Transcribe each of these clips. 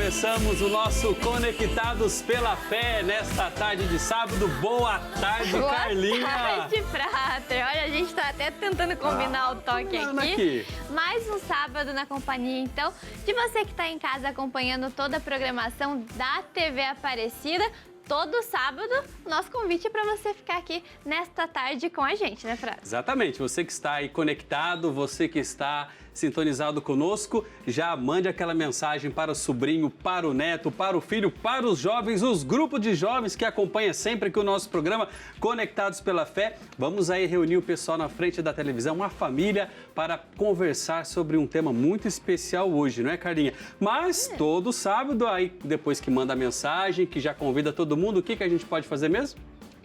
começamos o nosso Conectados pela Fé nesta tarde de sábado. Boa tarde, Carlinha! Boa tarde, Frater. Olha, a gente tá até tentando combinar o toque aqui. Mais um sábado na companhia, então, de você que tá em casa acompanhando toda a programação da TV Aparecida. Todo sábado, nosso convite é para você ficar aqui nesta tarde com a gente, né, Frater? Exatamente. Você que está aí conectado, você que está sintonizado conosco, já mande aquela mensagem para o sobrinho, para o neto, para o filho, para os jovens, os grupos de jovens que acompanham sempre aqui o nosso programa Conectados pela Fé. Vamos aí reunir o pessoal na frente da televisão, a família, para conversar sobre um tema muito especial hoje, não é, Carlinha? Mas todo sábado, aí depois que manda a mensagem, que já convida todo mundo, o que a gente pode fazer mesmo?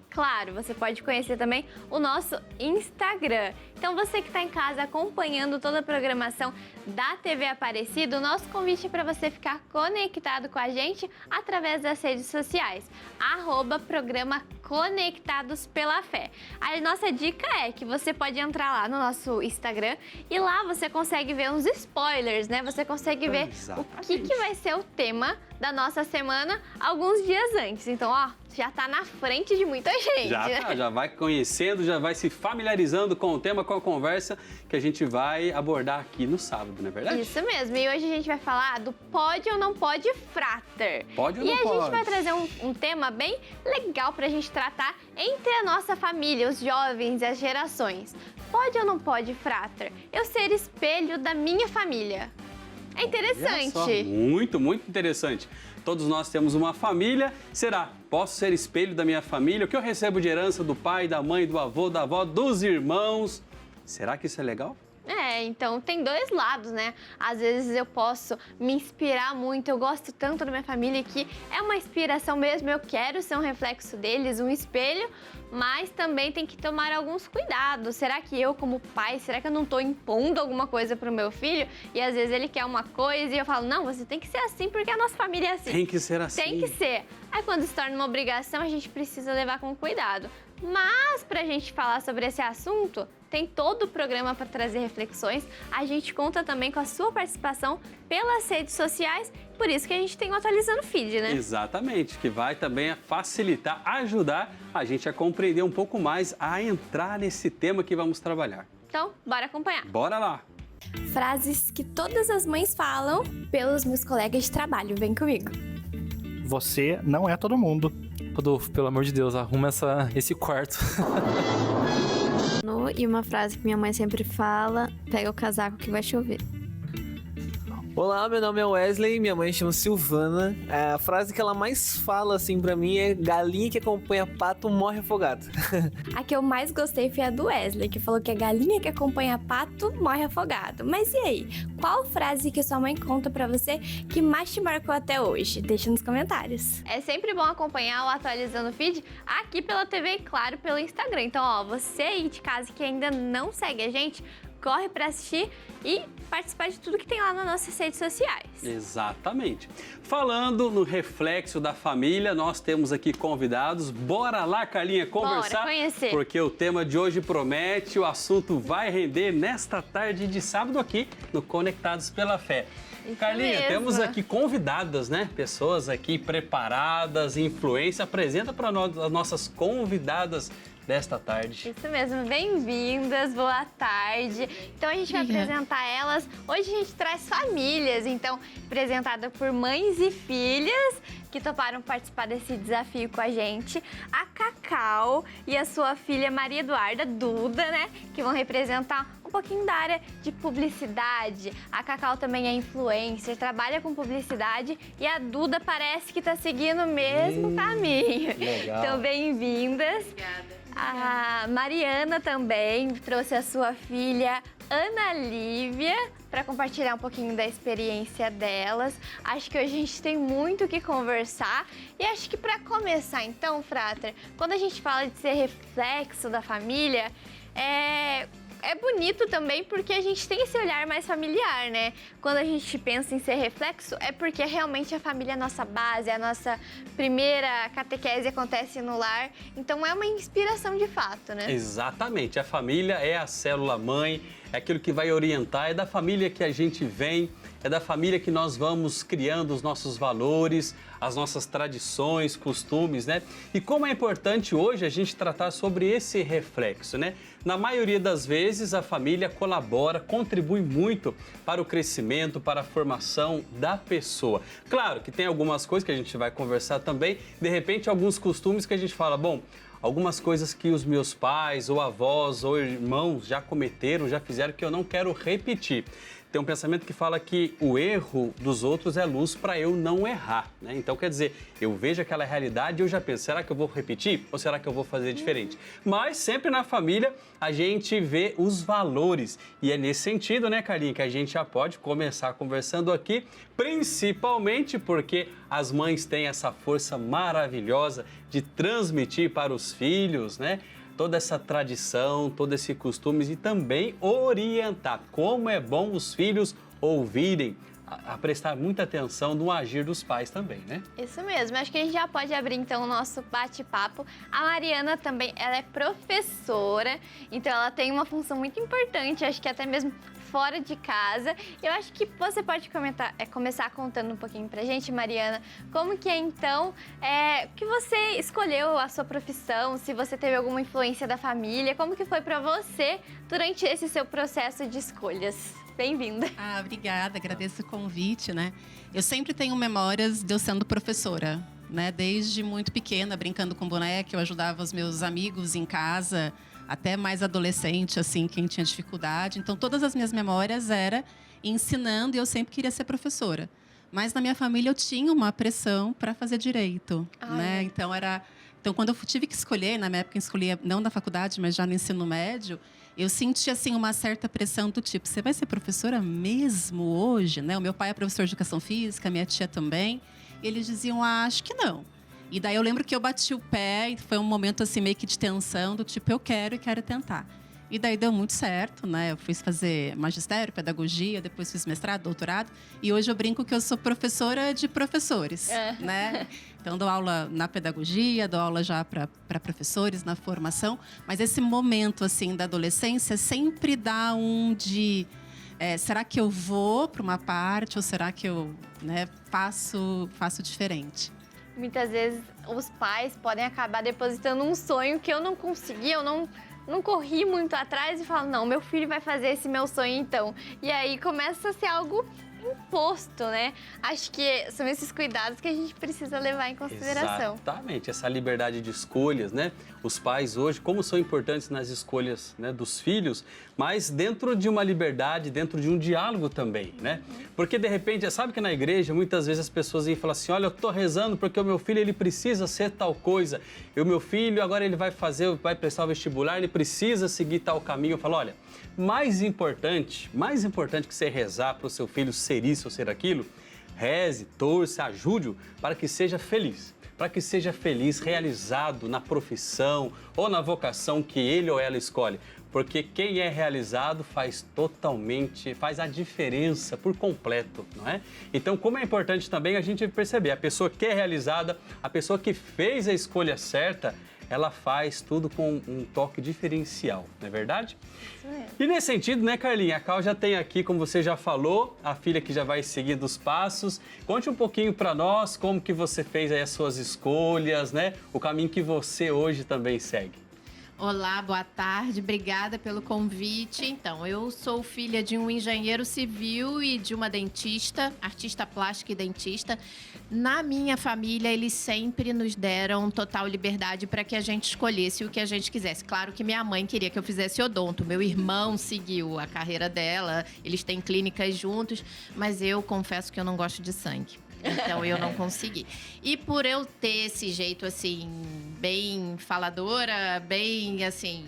Claro, você pode conhecer também o nosso Instagram. Então, você que está em casa acompanhando toda a programação da TV Aparecida, o nosso convite é para você ficar conectado com a gente através das redes sociais. @programa Conectados pela Fé. A nossa dica é que você pode entrar lá no nosso Instagram e lá você consegue ver uns spoilers, né? Você consegue ver o que vai ser o tema da nossa semana alguns dias antes. Então, ó, já tá na frente de muita gente. Já vai conhecendo, já vai se familiarizando com o tema, com a conversa que a gente vai abordar aqui no sábado, não é verdade? Isso mesmo. E hoje a gente vai falar do pode ou não pode Frater. Pode ou não pode? E a gente vai trazer um tema bem legal pra gente tratar entre a nossa família, os jovens e as gerações. Pode ou não pode, Frater, eu ser espelho da minha família? É interessante. Muito, muito interessante. Todos nós temos uma família. Será? Posso ser espelho da minha família? O que eu recebo de herança do pai, da mãe, do avô, da avó, dos irmãos? Será que isso é legal? Então tem dois lados, né? Às vezes eu posso me inspirar muito, eu gosto tanto da minha família que é uma inspiração mesmo, eu quero ser um reflexo deles, um espelho, mas também tem que tomar alguns cuidados. Será que eu, como pai, será que eu não estou impondo alguma coisa pro meu filho? E às vezes ele quer uma coisa e eu falo, não, você tem que ser assim porque a nossa família é assim. Tem que ser assim. Tem que ser. Aí quando se torna uma obrigação, a gente precisa levar com cuidado. Mas pra gente falar sobre esse assunto, tem todo o programa para trazer reflexões. A gente conta também com a sua participação pelas redes sociais, por isso que a gente tem o Atualizando Feed, né? Exatamente, que vai também facilitar, ajudar a gente a compreender um pouco mais, a entrar nesse tema que vamos trabalhar. Então, bora acompanhar. Bora lá! Frases que todas as mães falam pelos meus colegas de trabalho. Vem comigo. Você não é todo mundo. Rodolfo, pelo amor de Deus, arruma esse quarto. E uma frase que minha mãe sempre fala: pega o casaco que vai chover. Olá, meu nome é Wesley, minha mãe chama Silvana. A frase que ela mais fala assim pra mim é: galinha que acompanha pato morre afogado. A que eu mais gostei foi a do Wesley, que falou que a galinha que acompanha pato morre afogado. Mas e aí? Qual frase que sua mãe conta pra você que mais te marcou até hoje? Deixa nos comentários. É sempre bom acompanhar o Atualizando Feed aqui pela TV e, claro, pelo Instagram. Então, ó, você aí de casa que ainda não segue a gente, corre para assistir e participar de tudo que tem lá nas nossas redes sociais. Exatamente. Falando no reflexo da família, nós temos aqui convidados. Bora lá, Carlinha, conversar. Bora conhecer. Porque o tema de hoje promete, o assunto vai render nesta tarde de sábado aqui no Conectados pela Fé. Isso Carlinha, mesmo. temos aqui convidadas, né? Pessoas aqui preparadas, influência. Apresenta para nós as nossas convidadas desta tarde. Isso mesmo, bem-vindas, boa tarde. Então a gente vai apresentar elas. Hoje a gente traz famílias, então, apresentada por mães e filhas que toparam participar desse desafio com a gente. A Cacau e a sua filha Maria Eduarda Duda, né? Que vão representar um pouquinho da área de publicidade. A Cacau também é influencer, trabalha com publicidade e a Duda parece que tá seguindo o mesmo caminho. Legal. Então, bem-vindas. Obrigada. A Mariana também trouxe a sua filha Ana Lívia para compartilhar um pouquinho da experiência delas. Acho que hoje a gente tem muito o que conversar e acho que para começar então, Frater, quando a gente fala de ser reflexo da família, é bonito também porque a gente tem esse olhar mais familiar, né? Quando a gente pensa em ser reflexo, é porque realmente a família é a nossa base, a nossa primeira catequese acontece no lar. Então é uma inspiração de fato, né? Exatamente. A família é a célula mãe, é aquilo que vai orientar, é da família que a gente vem. é da família que nós vamos criando os nossos valores, as nossas tradições, costumes, né? E como é importante hoje a gente tratar sobre esse reflexo, né? Na maioria das vezes, a família colabora, contribui muito para o crescimento, para a formação da pessoa. Claro que tem algumas coisas que a gente vai conversar também, de repente alguns costumes que a gente fala, bom, algumas coisas que os meus pais, ou avós, ou irmãos já cometeram, já fizeram, que eu não quero repetir. Tem um pensamento que fala que o erro dos outros é luz para eu não errar, né? Então, quer dizer, eu vejo aquela realidade e eu já penso, será que eu vou repetir ou será que eu vou fazer diferente? Mas sempre na família a gente vê os valores e é nesse sentido, né, Carlinha, que a gente já pode começar conversando aqui, principalmente porque as mães têm essa força maravilhosa de transmitir para os filhos, né? Toda essa tradição, todo esse costumes e também orientar. Como é bom os filhos ouvirem, a prestar muita atenção no agir dos pais também, né? Isso mesmo, acho que a gente já pode abrir então o nosso bate-papo. A Mariana também, ela é professora, então ela tem uma função muito importante, acho que até mesmo fora de casa. Eu acho que você pode começar contando um pouquinho pra gente, Mariana, como que é então, que você escolheu a sua profissão, se você teve alguma influência da família, como que foi pra você durante esse seu processo de escolhas? Bem-vinda. Obrigada, agradeço o convite, né? Eu sempre tenho memórias de eu sendo professora, né? Desde muito pequena, brincando com boneca, eu ajudava os meus amigos em casa, até mais adolescente, assim, quem tinha dificuldade. Então, todas as minhas memórias era ensinando e eu sempre queria ser professora. Mas na minha família eu tinha uma pressão para fazer direito, né? Então, quando eu tive que escolher, na minha época eu escolhia não na faculdade, mas já no ensino médio, eu senti assim uma certa pressão do tipo, você vai ser professora mesmo hoje, né? O meu pai é professor de educação física, minha tia também. E eles diziam, acho que não. E daí eu lembro que eu bati o pé e foi um momento assim meio que de tensão, do tipo, eu quero e quero tentar. E daí deu muito certo, né? Eu fui fazer magistério, pedagogia, depois fiz mestrado, doutorado. E hoje eu brinco que eu sou professora de professores, né? Então, dou aula na pedagogia, dou aula já para professores na formação. Mas esse momento, assim, da adolescência sempre dá será que eu vou para uma parte ou será que eu, né, faço diferente? Muitas vezes os pais podem acabar depositando um sonho que eu não consegui, eu não corri muito atrás e falo, não, meu filho vai fazer esse meu sonho então. E aí começa a ser algo imposto, né? Acho que são esses cuidados que a gente precisa levar em consideração. Exatamente, essa liberdade de escolhas, né? Os pais hoje, como são importantes nas escolhas, né, dos filhos, mas dentro de uma liberdade, dentro de um diálogo também, né? Porque, de repente, sabe que na igreja, muitas vezes as pessoas iam falar assim, olha, eu tô rezando porque o meu filho, ele precisa ser tal coisa. E o meu filho, agora ele vai prestar o vestibular, ele precisa seguir tal caminho. Eu falo, olha, mais importante que você rezar para o seu filho ser isso ou ser aquilo, reze, torça, ajude-o para que seja feliz. Para que seja feliz, realizado na profissão ou na vocação que ele ou ela escolhe. Porque quem é realizado faz a diferença por completo, não é? Então, como é importante também a gente perceber, a pessoa que é realizada, a pessoa que fez a escolha certa, ela faz tudo com um toque diferencial, não é verdade? Isso mesmo. E nesse sentido, né, Carlinha, a Cal já tem aqui, como você já falou, a filha que já vai seguindo os passos. Conte um pouquinho para nós como que você fez aí as suas escolhas, né? O caminho que você hoje também segue. Olá, boa tarde, obrigada pelo convite. Então, eu sou filha de um engenheiro civil e de uma dentista, artista plástica e dentista. Na minha família, eles sempre nos deram total liberdade para que a gente escolhesse o que a gente quisesse. Claro que minha mãe queria que eu fizesse odonto, meu irmão seguiu a carreira dela, eles têm clínicas juntos, mas eu confesso que eu não gosto de sangue. Então, eu não consegui. E por eu ter esse jeito, assim, bem faladora, bem, assim,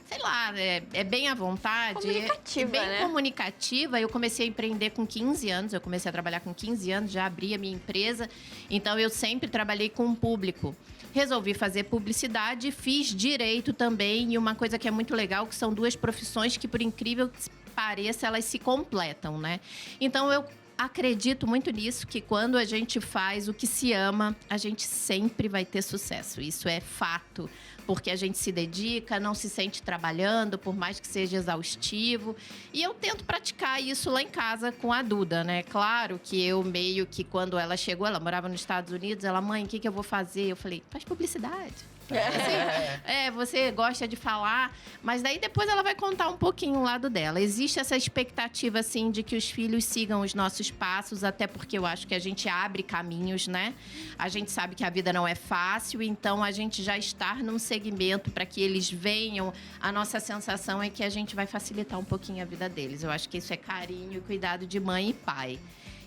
sei lá, é bem à vontade. Comunicativa, bem né? comunicativa. Eu comecei a empreender com 15 anos. Eu comecei a trabalhar com 15 anos, já abri a minha empresa. Então, eu sempre trabalhei com o público. Resolvi fazer publicidade, fiz direito também. E uma coisa que é muito legal, que são duas profissões que, por incrível que pareça, elas se completam, né? Então, eu acredito muito nisso, que quando a gente faz o que se ama, a gente sempre vai ter sucesso. Isso é fato. porque a gente se dedica, não se sente trabalhando, por mais que seja exaustivo. E eu tento praticar isso lá em casa com a Duda, né? Claro que eu meio que, quando ela chegou, ela morava nos Estados Unidos, ela, mãe, o que eu vou fazer? Eu falei, faz publicidade. Assim, você gosta de falar, mas daí depois ela vai contar um pouquinho o lado dela. Existe essa expectativa, assim, de que os filhos sigam os nossos passos, até porque eu acho que a gente abre caminhos, né? A gente sabe que a vida não é fácil, então a gente já estar num segmento para que eles venham, a nossa sensação é que a gente vai facilitar um pouquinho a vida deles. Eu acho que isso é carinho e cuidado de mãe e pai.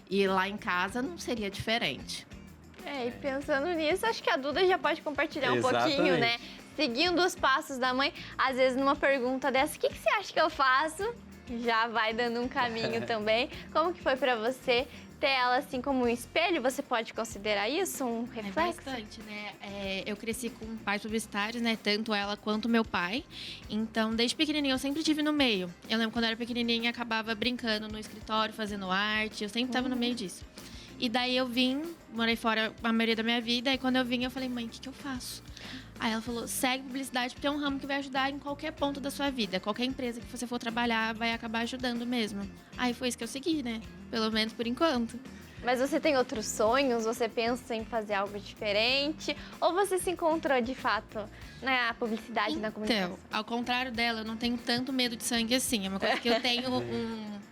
E lá em casa não seria diferente. E pensando nisso, acho que a Duda já pode compartilhar um pouquinho, né? Seguindo os passos da mãe, às vezes numa pergunta dessa, o que você acha que eu faço? Já vai dando um caminho também. Como que foi pra você ter ela assim como um espelho? Você pode considerar isso um reflexo? Bastante, né? Eu cresci com pais publicitários, né? Tanto ela quanto meu pai. Então, desde pequenininha, eu sempre estive no meio. Eu lembro quando eu era pequenininha, acabava brincando no escritório, fazendo arte. Eu sempre estava no meio disso. E daí eu vim, morei fora a maioria da minha vida. E quando eu vim, eu falei, mãe, o que eu faço? Aí ela falou, segue publicidade, porque é um ramo que vai ajudar em qualquer ponto da sua vida. Qualquer empresa que você for trabalhar vai acabar ajudando mesmo. Aí foi isso que eu segui, né? Pelo menos por enquanto. Mas você tem outros sonhos? Você pensa em fazer algo diferente? Ou você se encontrou, de fato, na publicidade, na comunicação? Então, ao contrário dela, eu não tenho tanto medo de sangue assim. É uma coisa que eu tenho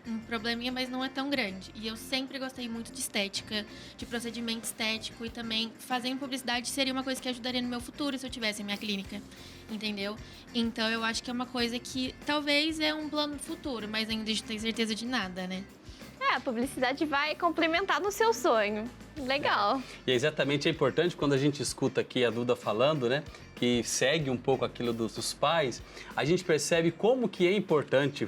um probleminha, mas não é tão grande. E eu sempre gostei muito de estética, de procedimento estético. E também fazer em publicidade seria uma coisa que ajudaria no meu futuro se eu tivesse a minha clínica. Entendeu? Então, eu acho que é uma coisa que talvez é um plano futuro, mas ainda não tenho certeza de nada, né? A publicidade vai complementar no seu sonho. Legal. E exatamente é importante quando a gente escuta aqui a Duda falando, né? Que segue um pouco aquilo dos pais, a gente percebe como que é importante,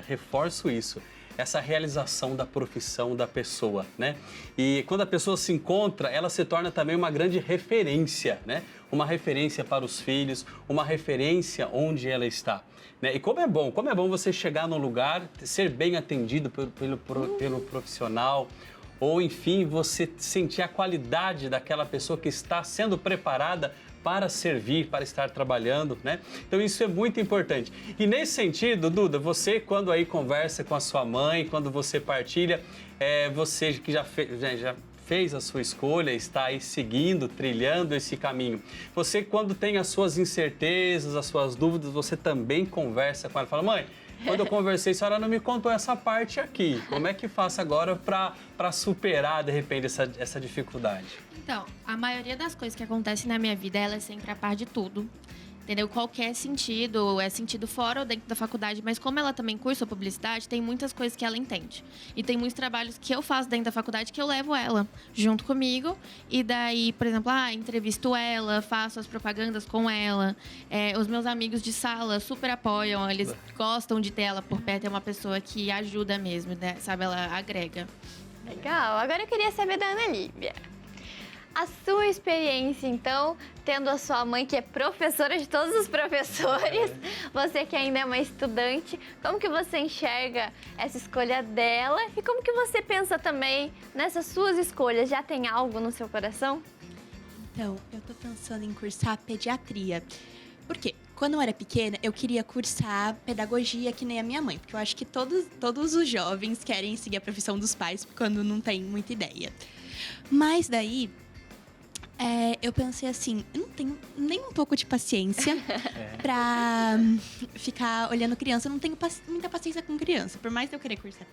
reforço isso, essa realização da profissão da pessoa, né? E quando a pessoa se encontra, ela se torna também uma grande referência, né? Uma referência para os filhos, uma referência onde ela está. Né? E como é bom você chegar num lugar, ser bem atendido pelo profissional, ou enfim, você sentir a qualidade daquela pessoa que está sendo preparada para servir, para estar trabalhando, né? Então isso é muito importante. E nesse sentido, Duda, você quando aí conversa com a sua mãe, quando você partilha, você que já fez a sua escolha, está aí seguindo, trilhando esse caminho. Você, quando tem as suas incertezas, as suas dúvidas, você também conversa com ela. Fala, mãe, quando eu conversei, a senhora não me contou essa parte aqui. Como é que faço agora para superar, de repente, essa dificuldade? Então, a maioria das coisas que acontecem na minha vida, ela é sempre a par de tudo. Entendeu? Qualquer sentido, é sentido fora ou dentro da faculdade, mas como ela também cursa publicidade, tem muitas coisas que ela entende. E tem muitos trabalhos que eu faço dentro da faculdade que eu levo ela junto comigo. E daí, por exemplo, entrevisto ela, faço as propagandas com ela. Os meus amigos de sala super apoiam, eles gostam de ter ela por perto, é uma pessoa que ajuda mesmo, né? Sabe? Ela agrega. Legal. Agora eu queria saber da Ana Lívia. A sua experiência, então, tendo a sua mãe, que é professora de todos os professores, você que ainda é uma estudante, como que você enxerga essa escolha dela e como que você pensa também nessas suas escolhas? Já tem algo no seu coração? Então, eu tô pensando em cursar pediatria. Por quê? Quando eu era pequena, eu queria cursar pedagogia que nem a minha mãe, porque eu acho que todos os jovens querem seguir a profissão dos pais quando não tem muita ideia. Mas daí, eu pensei assim, eu não tenho nem um pouco de paciência pra ficar olhando criança. Eu não tenho muita paciência com criança. Por mais de eu querer cursar,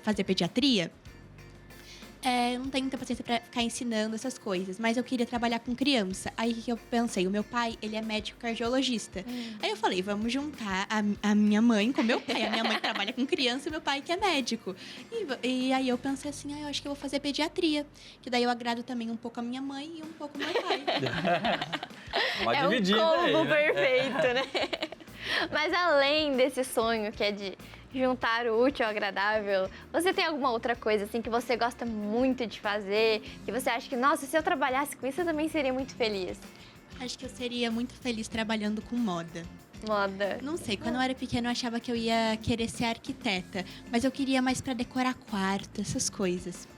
fazer pediatria, eu não tenho muita paciência pra ficar ensinando essas coisas. Mas eu queria trabalhar com criança. Aí que eu pensei, o meu pai, ele é médico cardiologista. Aí eu falei, vamos juntar a minha mãe com o meu pai. A minha mãe trabalha com criança e meu pai que é médico. E aí eu pensei assim, eu acho que eu vou fazer pediatria. Que daí eu agrado também um pouco a minha mãe e um pouco o meu pai. Uma é dividida um combo aí, né? perfeito, né? Mas além desse sonho que é de juntar o útil ao agradável, você tem alguma outra coisa assim que você gosta muito de fazer, que você acha que, nossa, se eu trabalhasse com isso, eu também seria muito feliz? Acho que eu seria muito feliz trabalhando com moda. Moda. Não sei, quando eu era pequena eu achava que eu ia querer ser arquiteta, mas eu queria mais pra decorar quarto, essas coisas.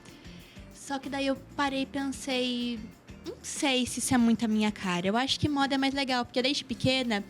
Só que daí eu parei e pensei, não sei se isso é muito a minha cara. Eu acho que moda é mais legal, porque desde pequena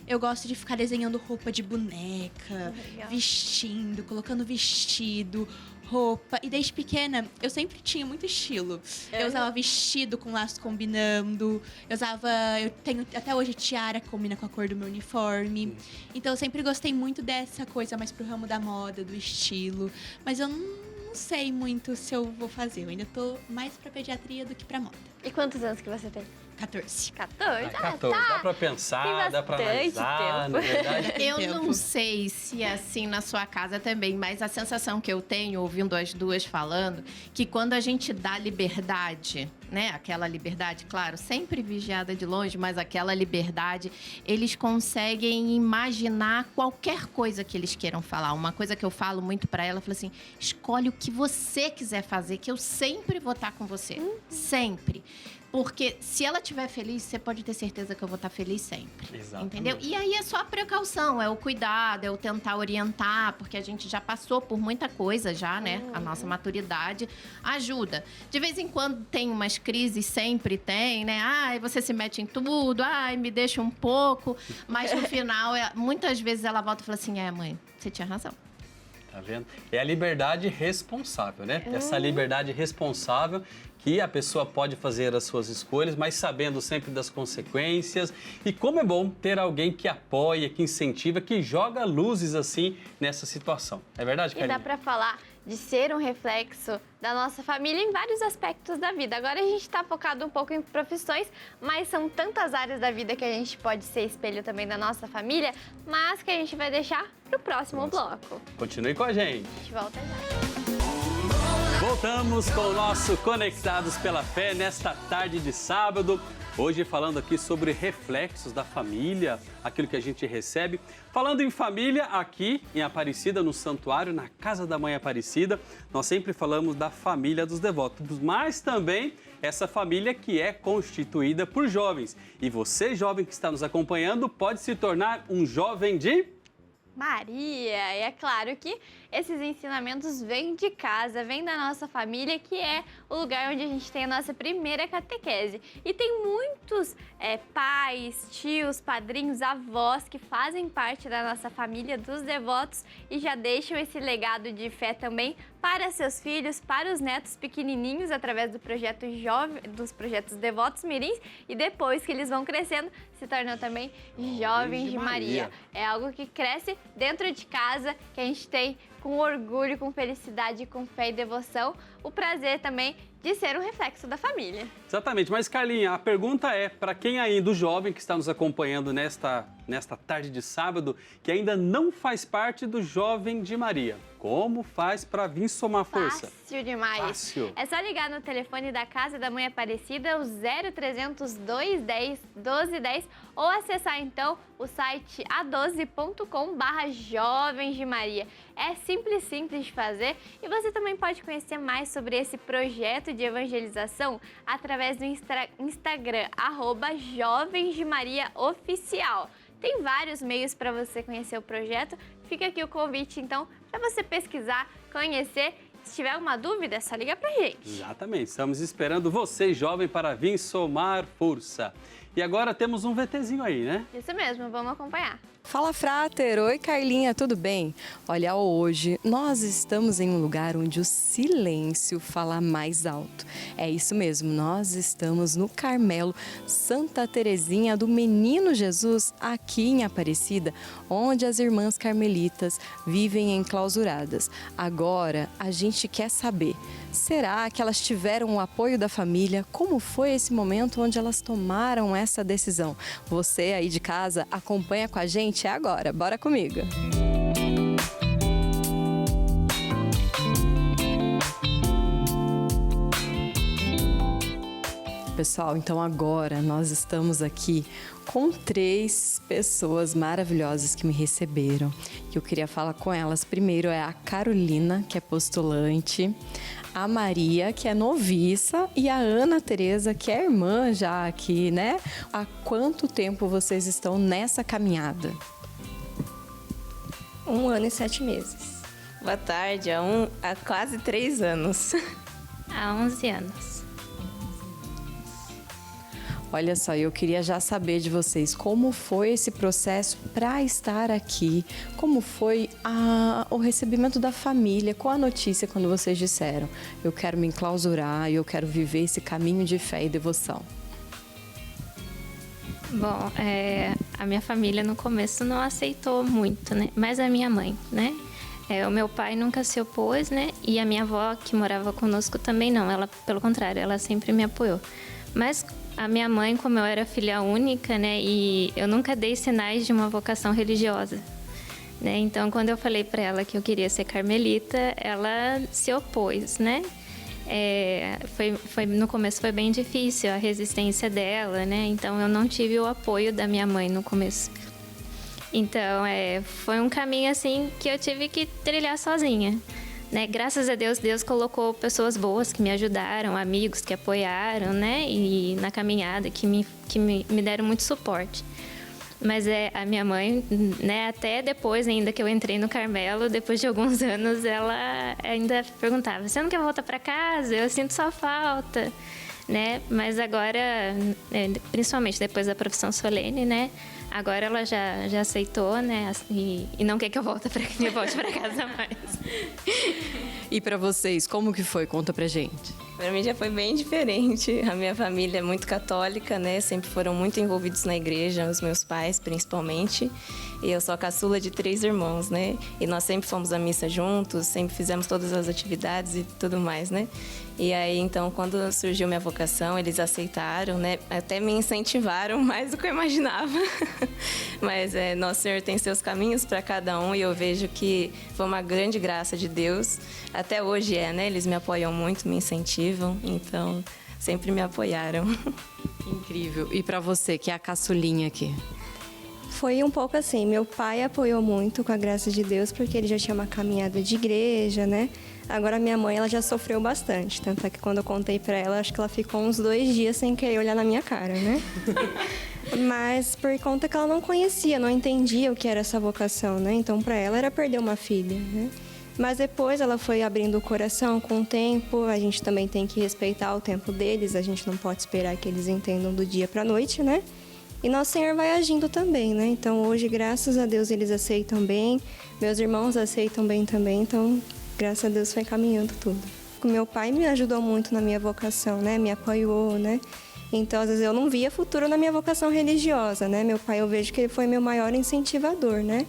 eu gosto de ficar desenhando roupa de boneca, vestindo, colocando vestido, roupa. E desde pequena, eu sempre tinha muito estilo. Eu usava vestido com laço combinando. Eu tenho até hoje tiara que combina com a cor do meu uniforme. Então eu sempre gostei muito dessa coisa mais pro ramo da moda, do estilo. Mas eu não sei muito se eu vou fazer. Eu ainda tô mais pra pediatria do que pra moda. E quantos anos que você tem? 14. 14? 14. Dá pra pensar, dá pra analisar, na verdade. Eu não sei se é assim na sua casa também, mas a sensação que eu tenho, ouvindo as duas falando, que quando a gente dá liberdade, né? Aquela liberdade, claro, sempre vigiada de longe, mas aquela liberdade, eles conseguem imaginar qualquer coisa que eles queiram falar. Uma coisa que eu falo muito pra ela, eu falo assim, escolhe o que você quiser fazer, que eu sempre vou estar com você. Sempre. Porque se ela estiver feliz, você pode ter certeza que eu vou estar feliz sempre. Exatamente. Entendeu? E aí é só a precaução, é o cuidado, é o tentar orientar, porque a gente já passou por muita coisa já, né? A nossa maturidade ajuda. De vez em quando tem umas crises, sempre tem, né? Ai, você se mete em tudo, ai, me deixa um pouco. Mas no final, muitas vezes ela volta e fala assim, mãe, você tinha razão. Tá vendo? É a liberdade responsável, né? Essa liberdade responsável que a pessoa pode fazer as suas escolhas, mas sabendo sempre das consequências. E como é bom ter alguém que apoia, que incentiva, que joga luzes assim nessa situação. É verdade, Karine? E dá pra falar de ser um reflexo da nossa família em vários aspectos da vida. Agora a gente está focado um pouco em profissões, mas são tantas áreas da vida que a gente pode ser espelho também da nossa família, mas que a gente vai deixar pro próximo bloco. Continue com a gente. A gente volta já. Voltamos com o nosso Conectados pela Fé nesta tarde de sábado. Hoje falando aqui sobre reflexos da família, aquilo que a gente recebe. Falando em família, aqui em Aparecida, no santuário, na Casa da Mãe Aparecida, nós sempre falamos da família dos devotos, mas também essa família que é constituída por jovens. E você, jovem que está nos acompanhando, pode se tornar um jovem de Maria. E é claro que esses ensinamentos vêm de casa, vêm da nossa família, que é o lugar onde a gente tem a nossa primeira catequese. E tem muitos pais, tios, padrinhos, avós que fazem parte da nossa família dos devotos e já deixam esse legado de fé também para seus filhos, para os netos pequenininhos, através do projeto dos projetos Devotos Mirins, e depois que eles vão crescendo, se tornam também Jovens de Maria. É algo que cresce dentro de casa, que a gente tem com orgulho, com felicidade, com fé e devoção, o prazer também de ser um reflexo da família. Exatamente, mas Carlinha, a pergunta é para quem ainda, o jovem que está nos acompanhando nesta tarde de sábado, que ainda não faz parte do Jovem de Maria. Como faz para vir somar força? Fácil demais. Fácil. É só ligar no telefone da Casa da Mãe Aparecida, o 0300 210 1210, ou acessar então o site a12.com/Jovens de Maria. É simples de fazer e você também pode conhecer mais sobre esse projeto de evangelização através do Instagram, @JovensDeMariaOficial. Tem vários meios para você conhecer o projeto. Fica aqui o convite, então, para você pesquisar, conhecer. Se tiver alguma dúvida, é só ligar pra gente. Exatamente. Estamos esperando você, jovem, para vir somar força. E agora temos um VTzinho aí, né? Isso mesmo, vamos acompanhar. Fala, Frater! Oi, Carlinha, tudo bem? Olha, hoje nós estamos em um lugar onde o silêncio fala mais alto. É isso mesmo, nós estamos no Carmelo Santa Terezinha do Menino Jesus, aqui em Aparecida, onde as irmãs carmelitas vivem enclausuradas. Agora, a gente quer saber, será que elas tiveram o apoio da família? Como foi esse momento onde elas tomaram essa decisão? Você aí de casa, acompanha com a gente. É agora, bora comigo! Pessoal, então agora nós estamos aqui com 3 pessoas maravilhosas que me receberam, que eu queria falar com elas. Primeiro é a Carolina, que é postulante, a Maria, que é noviça, e a Ana Tereza, que é irmã já aqui, né? Há quanto tempo vocês estão nessa caminhada? 1 ano e 7 meses. Boa tarde, há quase 3 anos. Há 11 anos. Olha só, eu queria já saber de vocês como foi esse processo para estar aqui, como foi o recebimento da família com a notícia quando vocês disseram: eu quero me enclausurar, eu quero viver esse caminho de fé e devoção. Bom, a minha família no começo não aceitou muito, né? Mas a minha mãe, né? O meu pai nunca se opôs, né? E a minha avó, que morava conosco, também não. Ela, pelo contrário, ela sempre me apoiou. Mas a minha mãe, como eu era filha única, né? E eu nunca dei sinais de uma vocação religiosa, né? Então, quando eu falei para ela que eu queria ser carmelita, ela se opôs, né? No começo foi bem difícil a resistência dela, né? Então eu não tive o apoio da minha mãe no começo. Então foi um caminho assim que eu tive que trilhar sozinha, né? Graças a Deus, Deus colocou pessoas boas que me ajudaram, amigos que apoiaram, né? E na caminhada que me deram muito suporte. Mas a minha mãe, né, até depois ainda que eu entrei no Carmelo, depois de alguns anos, ela ainda perguntava: você não quer voltar para casa? Eu sinto sua falta, né? Mas agora, principalmente depois da profissão solene, né? Agora ela já aceitou, né? E não quer que eu volte para casa mais. E para vocês, como que foi? Conta pra gente. Para mim já foi bem diferente. A minha família é muito católica, né? Sempre foram muito envolvidos na igreja, os meus pais principalmente. E eu sou a caçula de 3 irmãos, né? E nós sempre fomos à missa juntos, sempre fizemos todas as atividades e tudo mais, né? E aí, então, quando surgiu minha vocação, eles aceitaram, né? Até me incentivaram mais do que eu imaginava. Mas Nosso Senhor tem seus caminhos para cada um e eu vejo que foi uma grande graça de Deus. Até hoje né? Eles me apoiam muito, me incentivam, então sempre me apoiaram. Incrível. E para você, que é a caçulinha aqui? Foi um pouco assim, meu pai apoiou muito com a graça de Deus, porque ele já tinha uma caminhada de igreja, né? Agora minha mãe, ela já sofreu bastante, tanto é que quando eu contei pra ela, acho que ela ficou uns 2 dias sem querer olhar na minha cara, né? Mas por conta que ela não conhecia, não entendia o que era essa vocação, né? Então pra ela era perder uma filha, né? Mas depois ela foi abrindo o coração com o tempo, a gente também tem que respeitar o tempo deles, a gente não pode esperar que eles entendam do dia pra noite, né? E Nosso Senhor vai agindo também, né? Então hoje, graças a Deus, eles aceitam bem, meus irmãos aceitam bem também, então graças a Deus foi caminhando tudo. O meu pai me ajudou muito na minha vocação, né? Me apoiou, né? Então, às vezes, eu não via futuro na minha vocação religiosa, né? Meu pai, eu vejo que ele foi meu maior incentivador, né?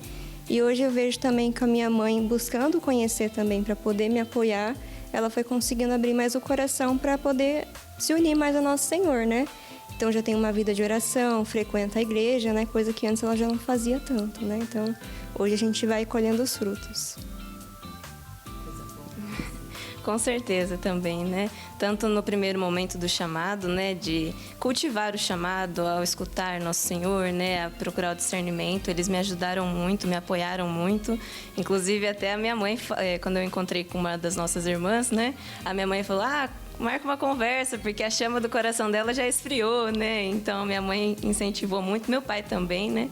E hoje eu vejo também que a minha mãe, buscando conhecer também para poder me apoiar, ela foi conseguindo abrir mais o coração para poder se unir mais ao Nosso Senhor, né? Então, já tem uma vida de oração, frequenta a igreja, né? Coisa que antes ela já não fazia tanto, né? Então, hoje a gente vai colhendo os frutos. Com certeza também, né? Tanto no primeiro momento do chamado, né? De cultivar o chamado, ao escutar Nosso Senhor, né? A procurar o discernimento. Eles me ajudaram muito, me apoiaram muito. Inclusive, até a minha mãe, quando eu encontrei com uma das nossas irmãs, né? A minha mãe falou: marca uma conversa, porque a chama do coração dela já esfriou, né? Então, minha mãe incentivou muito, meu pai também, né?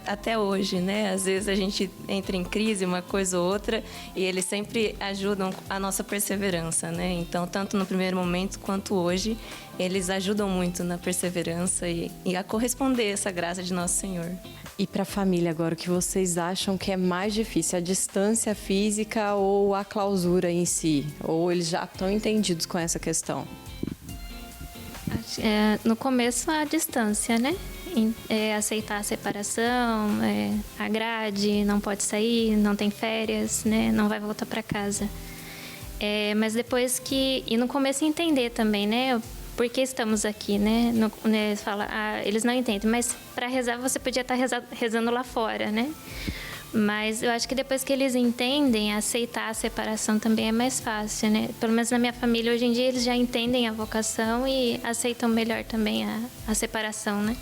Até hoje, né? Às vezes a gente entra em crise, uma coisa ou outra, e eles sempre ajudam a nossa perseverança, né? Então, tanto no primeiro momento quanto hoje, eles ajudam muito na perseverança e a corresponder a essa graça de Nosso Senhor. E para a família agora, o que vocês acham que é mais difícil, a distância física ou a clausura em si? Ou eles já estão entendidos com essa questão? No começo, a distância, né? Aceitar a separação, a grade, não pode sair, não tem férias, né? Não vai voltar para casa. Mas depois e no começo entender também, né? Por que estamos aqui, né? Eles não entendem, mas para rezar você podia estar rezando lá fora, né? Mas eu acho que depois que eles entendem, aceitar a separação também é mais fácil, né? Pelo menos na minha família, hoje em dia, eles já entendem a vocação e aceitam melhor também a separação, né?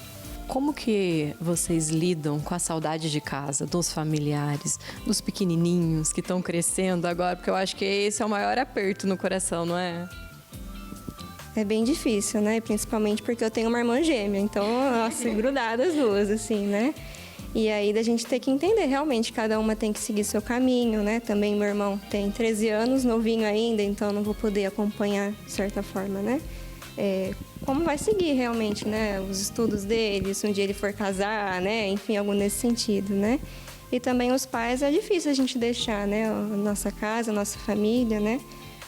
Como que vocês lidam com a saudade de casa, dos familiares, dos pequenininhos que estão crescendo agora? Porque eu acho que esse é o maior aperto no coração, não é? É bem difícil, né? Principalmente porque eu tenho uma irmã gêmea, então, nossa, grudadas as duas, assim, né? E aí da gente ter que entender, realmente, cada uma tem que seguir seu caminho, né? Também meu irmão tem 13 anos, novinho ainda, então não vou poder acompanhar de certa forma, né? como vai seguir realmente, né? Os estudos dele, se um dia ele for casar, né? Enfim, algo nesse sentido, né? E também os pais, é difícil a gente deixar, né? A nossa casa, a nossa família, né?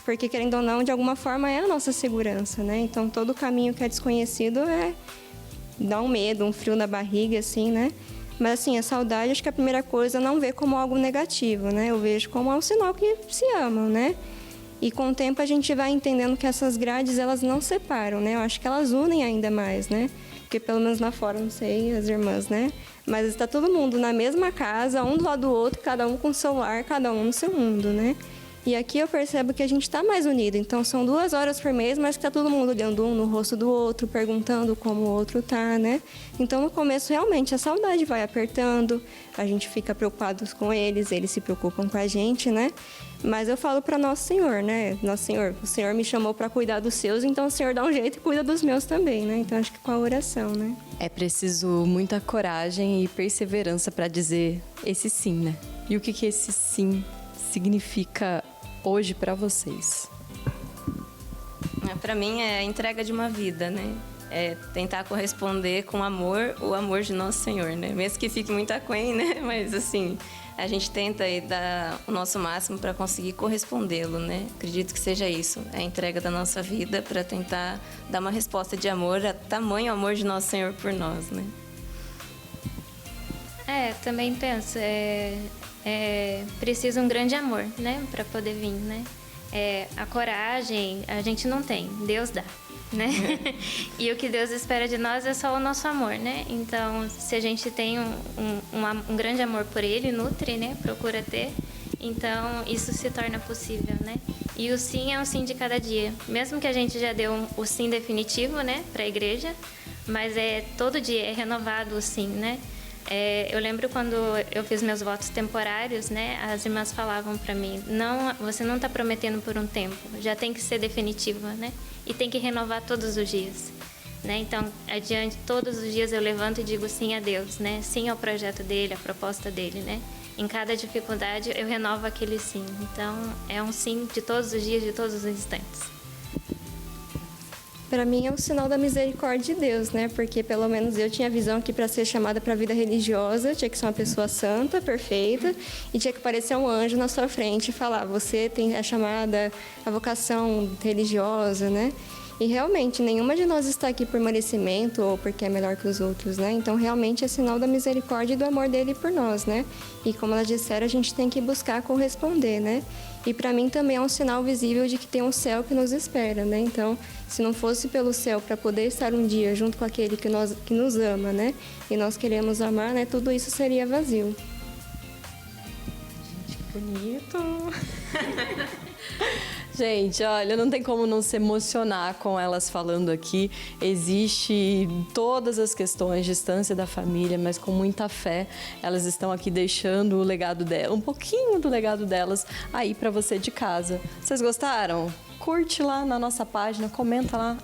Porque, querendo ou não, de alguma forma é a nossa segurança, né? Então, todo caminho que é desconhecido dá um medo, um frio na barriga, assim, né? Mas, assim, a saudade, acho que a primeira coisa é não ver como algo negativo, né? Eu vejo como um sinal que se amam, né? E com o tempo a gente vai entendendo que essas grades, elas não separam, né? Eu acho que elas unem ainda mais, né? Porque pelo menos lá fora, não sei, as irmãs, né? Mas está todo mundo na mesma casa, um do lado do outro, cada um com o celular, cada um no seu mundo, né? E aqui eu percebo que a gente está mais unido. Então, são 2 horas por mês, mas que está todo mundo olhando um no rosto do outro, perguntando como o outro tá, né? Então, no começo, realmente, a saudade vai apertando, a gente fica preocupado com eles se preocupam com a gente, né? Mas eu falo para Nosso Senhor, né? Nosso Senhor, o Senhor me chamou para cuidar dos seus, então o Senhor dá um jeito e cuida dos meus também, né? Então, acho que com a oração, né? É preciso muita coragem e perseverança para dizer esse sim, né? E o que esse sim significa hoje para vocês? Para mim é a entrega de uma vida, né? É tentar corresponder com amor, o amor de Nosso Senhor, né? Mesmo que fique muito aquém, né? Mas assim, a gente tenta aí dar o nosso máximo para conseguir correspondê-lo, né? Acredito que seja isso, a entrega da nossa vida para tentar dar uma resposta de amor, a tamanho amor de Nosso Senhor por nós, né? Também penso, precisa um grande amor, né, para poder vir, né? A coragem a gente não tem, Deus dá, né? E o que Deus espera de nós é só o nosso amor, né? Então, se a gente tem um grande amor por Ele, nutre, né? Procura ter, então isso se torna possível, né? E o sim é um sim de cada dia, mesmo que a gente já deu o sim definitivo, né, para a igreja, mas todo dia é renovado o sim, né? Eu lembro quando eu fiz meus votos temporários, né? As irmãs falavam para mim, você não está prometendo por um tempo, já tem que ser definitiva, né? E tem que renovar todos os dias, né? Então, adiante, todos os dias eu levanto e digo sim a Deus, né? Sim ao projeto dele, à proposta dele, né? Em cada dificuldade eu renovo aquele sim. Então, é um sim de todos os dias, de todos os instantes. Para mim é um sinal da misericórdia de Deus, né? Porque pelo menos eu tinha a visão que para ser chamada para a vida religiosa tinha que ser uma pessoa santa, perfeita, e tinha que aparecer um anjo na sua frente e falar: você tem a chamada, a vocação religiosa, né? E realmente nenhuma de nós está aqui por merecimento ou porque é melhor que os outros, né? Então realmente é sinal da misericórdia e do amor dele por nós, né? E como elas disseram, a gente tem que buscar corresponder, né? E para mim também é um sinal visível de que tem um céu que nos espera, né? Então, se não fosse pelo céu para poder estar um dia junto com aquele que nos ama, né? E nós queremos amar, né? Tudo isso seria vazio. Gente, que bonito! Gente, olha, não tem como não se emocionar com elas falando aqui. Existe todas as questões, distância da família, mas com muita fé, elas estão aqui deixando o legado dela, um pouquinho do legado delas aí para você de casa. Vocês gostaram? Curte lá na nossa página, comenta lá,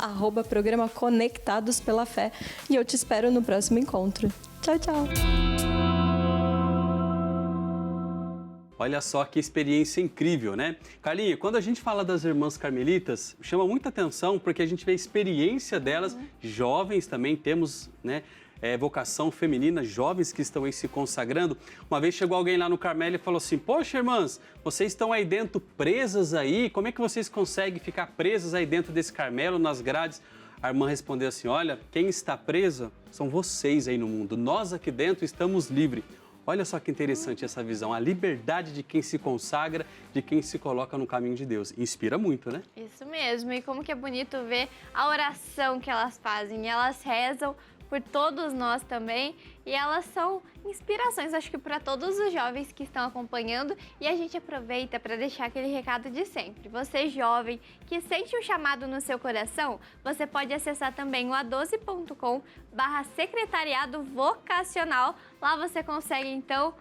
@programa Conectados pela Fé. E eu te espero no próximo encontro. Tchau, tchau! Olha só que experiência incrível, né? Carlinha, quando a gente fala das irmãs carmelitas, chama muita atenção porque a gente vê a experiência delas, jovens também, temos, né, vocação feminina, jovens que estão aí se consagrando. Uma vez chegou alguém lá no Carmelo e falou assim: poxa, irmãs, vocês estão aí dentro presas aí, como é que vocês conseguem ficar presas aí dentro desse Carmelo, nas grades? A irmã respondeu assim: olha, quem está presa são vocês aí no mundo, nós aqui dentro estamos livres. Olha só que interessante essa visão, a liberdade de quem se consagra, de quem se coloca no caminho de Deus. Inspira muito, né? Isso mesmo, e como que é bonito ver a oração que elas fazem. Elas rezam por todos nós também e elas são inspirações, acho que para todos os jovens que estão acompanhando, e a gente aproveita para deixar aquele recado de sempre. Você jovem que sente um chamado no seu coração, você pode acessar também o a12.com/secretariado vocacional. Lá você consegue então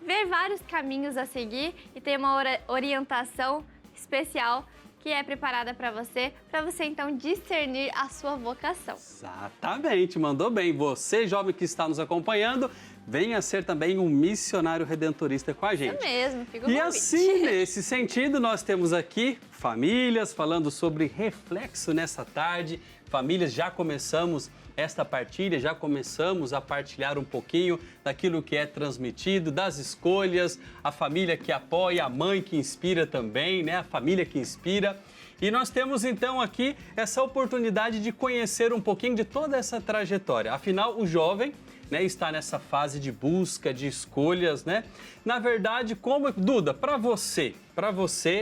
ver vários caminhos a seguir e ter uma orientação especial que é preparada para você então discernir a sua vocação. Exatamente, mandou bem. Você, jovem que está nos acompanhando, venha ser também um missionário redentorista com a gente. Isso mesmo, fica o E convite. assim, nesse sentido, nós temos aqui famílias falando sobre reflexo nessa tarde. Famílias, já começamos esta partilha, já começamos a partilhar um pouquinho daquilo que é transmitido, das escolhas, a família que apoia, a mãe que inspira também, né? A família que inspira. E nós temos então aqui essa oportunidade de conhecer um pouquinho de toda essa trajetória. Afinal, o jovem, né, está nessa fase de busca, de escolhas, né? Na verdade, como, Duda, para você,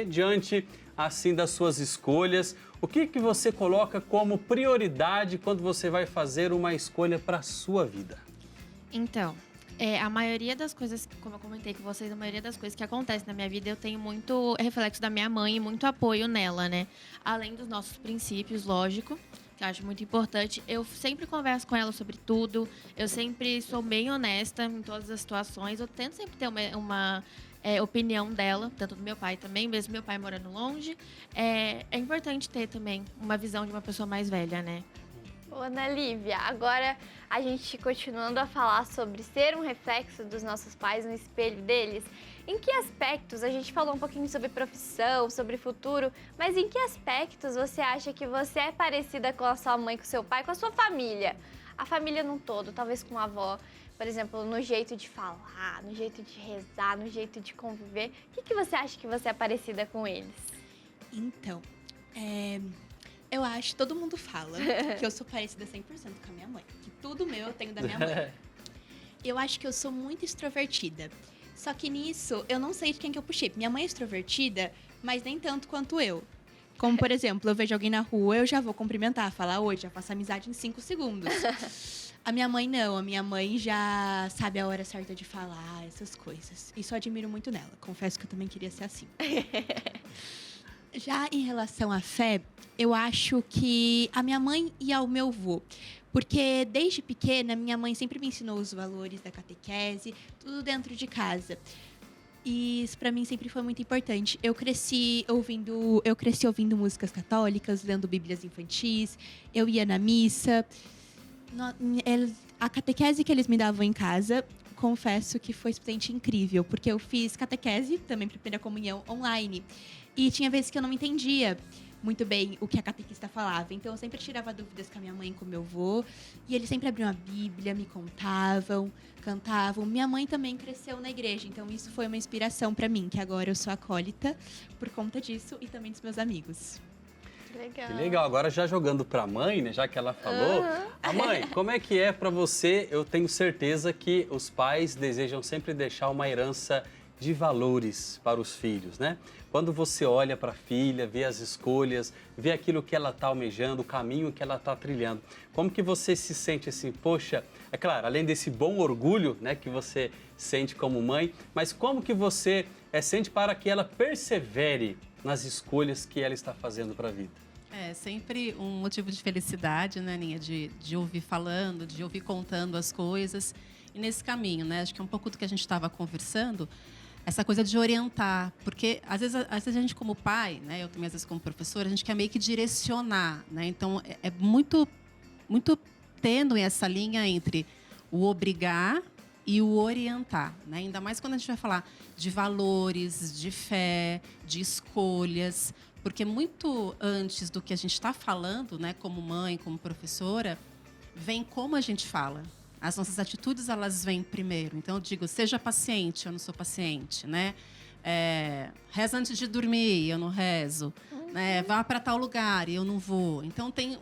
diante assim das suas escolhas, o que você coloca como prioridade quando você vai fazer uma escolha para a sua vida? Então, a maioria das coisas, como eu comentei com vocês, a maioria das coisas que acontecem na minha vida, eu tenho muito reflexo da minha mãe e muito apoio nela, né? Além dos nossos princípios, lógico, que eu acho muito importante. Eu sempre converso com ela sobre tudo, eu sempre sou bem honesta em todas as situações, eu tento sempre ter uma opinião dela, tanto do meu pai também, mesmo meu pai morando longe. É importante ter também uma visão de uma pessoa mais velha, né? Ô, Ana Lívia, agora a gente continuando a falar sobre ser um reflexo dos nossos pais, um espelho deles, em que aspectos, a gente falou um pouquinho sobre profissão, sobre futuro, mas em que aspectos você acha que você é parecida com a sua mãe, com o seu pai, com a sua família? A família num todo, talvez com a avó, por exemplo, no jeito de falar, no jeito de rezar, no jeito de conviver. O que você acha que você é parecida com eles? Então, eu acho, todo mundo fala que eu sou parecida 100% com a minha mãe. Que tudo meu eu tenho da minha mãe. Eu acho que eu sou muito extrovertida. Só que nisso, eu não sei de quem que eu puxei. Minha mãe é extrovertida, mas nem tanto quanto eu. Como, por exemplo, eu vejo alguém na rua, eu já vou cumprimentar, falar oi, já faço amizade em 5 segundos. A minha mãe não, a minha mãe já sabe a hora certa de falar, essas coisas. Isso eu admiro muito nela. Confesso que eu também queria ser assim. Já em relação à fé, eu acho que a minha mãe e ao meu avô. Porque desde pequena, minha mãe sempre me ensinou os valores da catequese, tudo dentro de casa. E isso para mim sempre foi muito importante. Eu cresci ouvindo músicas católicas, lendo bíblias infantis, eu ia na missa. A catequese que eles me davam em casa, confesso que foi simplesmente incrível, porque eu fiz catequese, também para primeira comunhão, online. E tinha vezes que eu não entendia muito bem o que a catequista falava. Então, eu sempre tirava dúvidas com a minha mãe e com o meu avô. E eles sempre abriam a Bíblia, me contavam, cantavam. Minha mãe também cresceu na igreja. Então, isso foi uma inspiração para mim, que agora eu sou acólita por conta disso e também dos meus amigos. Legal. Que legal. Agora, já jogando para a mãe, né, já que ela falou. A mãe, como é que é para você? Eu tenho certeza que os pais desejam sempre deixar uma herança de valores para os filhos, né? Quando você olha para a filha, vê as escolhas, vê aquilo que ela está almejando, o caminho que ela está trilhando, como que você se sente assim, poxa, é claro, além desse bom orgulho, né, que você sente como mãe, mas como que você sente para que ela persevere nas escolhas que ela está fazendo para a vida? É sempre um motivo de felicidade, né, Ninha, de ouvir falando, de ouvir contando as coisas. E nesse caminho, né, acho que é um pouco do que a gente estava conversando, essa coisa de orientar, porque às vezes a gente como pai, né, eu também às vezes como professora, a gente quer meio que direcionar, né, então é muito tênue essa linha entre o obrigar e o orientar, né, ainda mais quando a gente vai falar de valores, de fé, de escolhas, porque muito antes do que a gente está falando, né, como mãe, como professora, vem como a gente fala. As nossas atitudes, elas vêm primeiro. Então, eu digo, seja paciente, eu não sou paciente, né? Reza antes de dormir, eu não rezo. Né? Vá para tal lugar, e eu não vou. Então, tem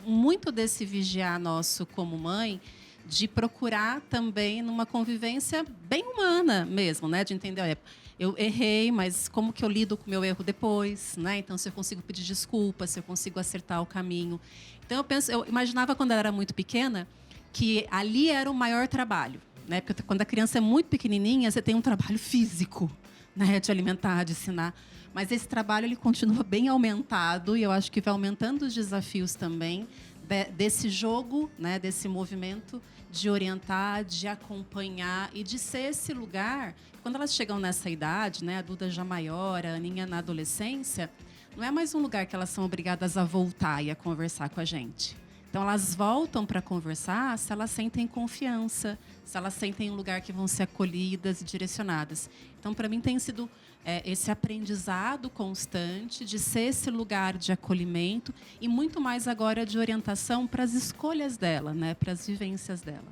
muito desse vigiar nosso como mãe, de procurar também numa convivência bem humana mesmo, né? De entender, olha, eu errei, mas como que eu lido com o meu erro depois, né? Então, se eu consigo pedir desculpas, se eu consigo acertar o caminho. Então, eu imaginava quando eu era muito pequena, que ali era o maior trabalho, né? Porque quando a criança é muito pequenininha, você tem um trabalho físico, né? De alimentar, de ensinar. Mas esse trabalho, ele continua bem aumentado e eu acho que vai aumentando os desafios também desse jogo, né? Desse movimento de orientar, de acompanhar e de ser esse lugar. Quando elas chegam nessa idade, né? A Duda já maior, a Aninha na adolescência, não é mais um lugar que elas são obrigadas a voltar e a conversar com a gente. Então, elas voltam para conversar se elas sentem confiança, se elas sentem um lugar que vão ser acolhidas e direcionadas. Então, para mim, tem sido esse aprendizado constante de ser esse lugar de acolhimento e muito mais agora de orientação para as escolhas dela, né? Para as vivências dela.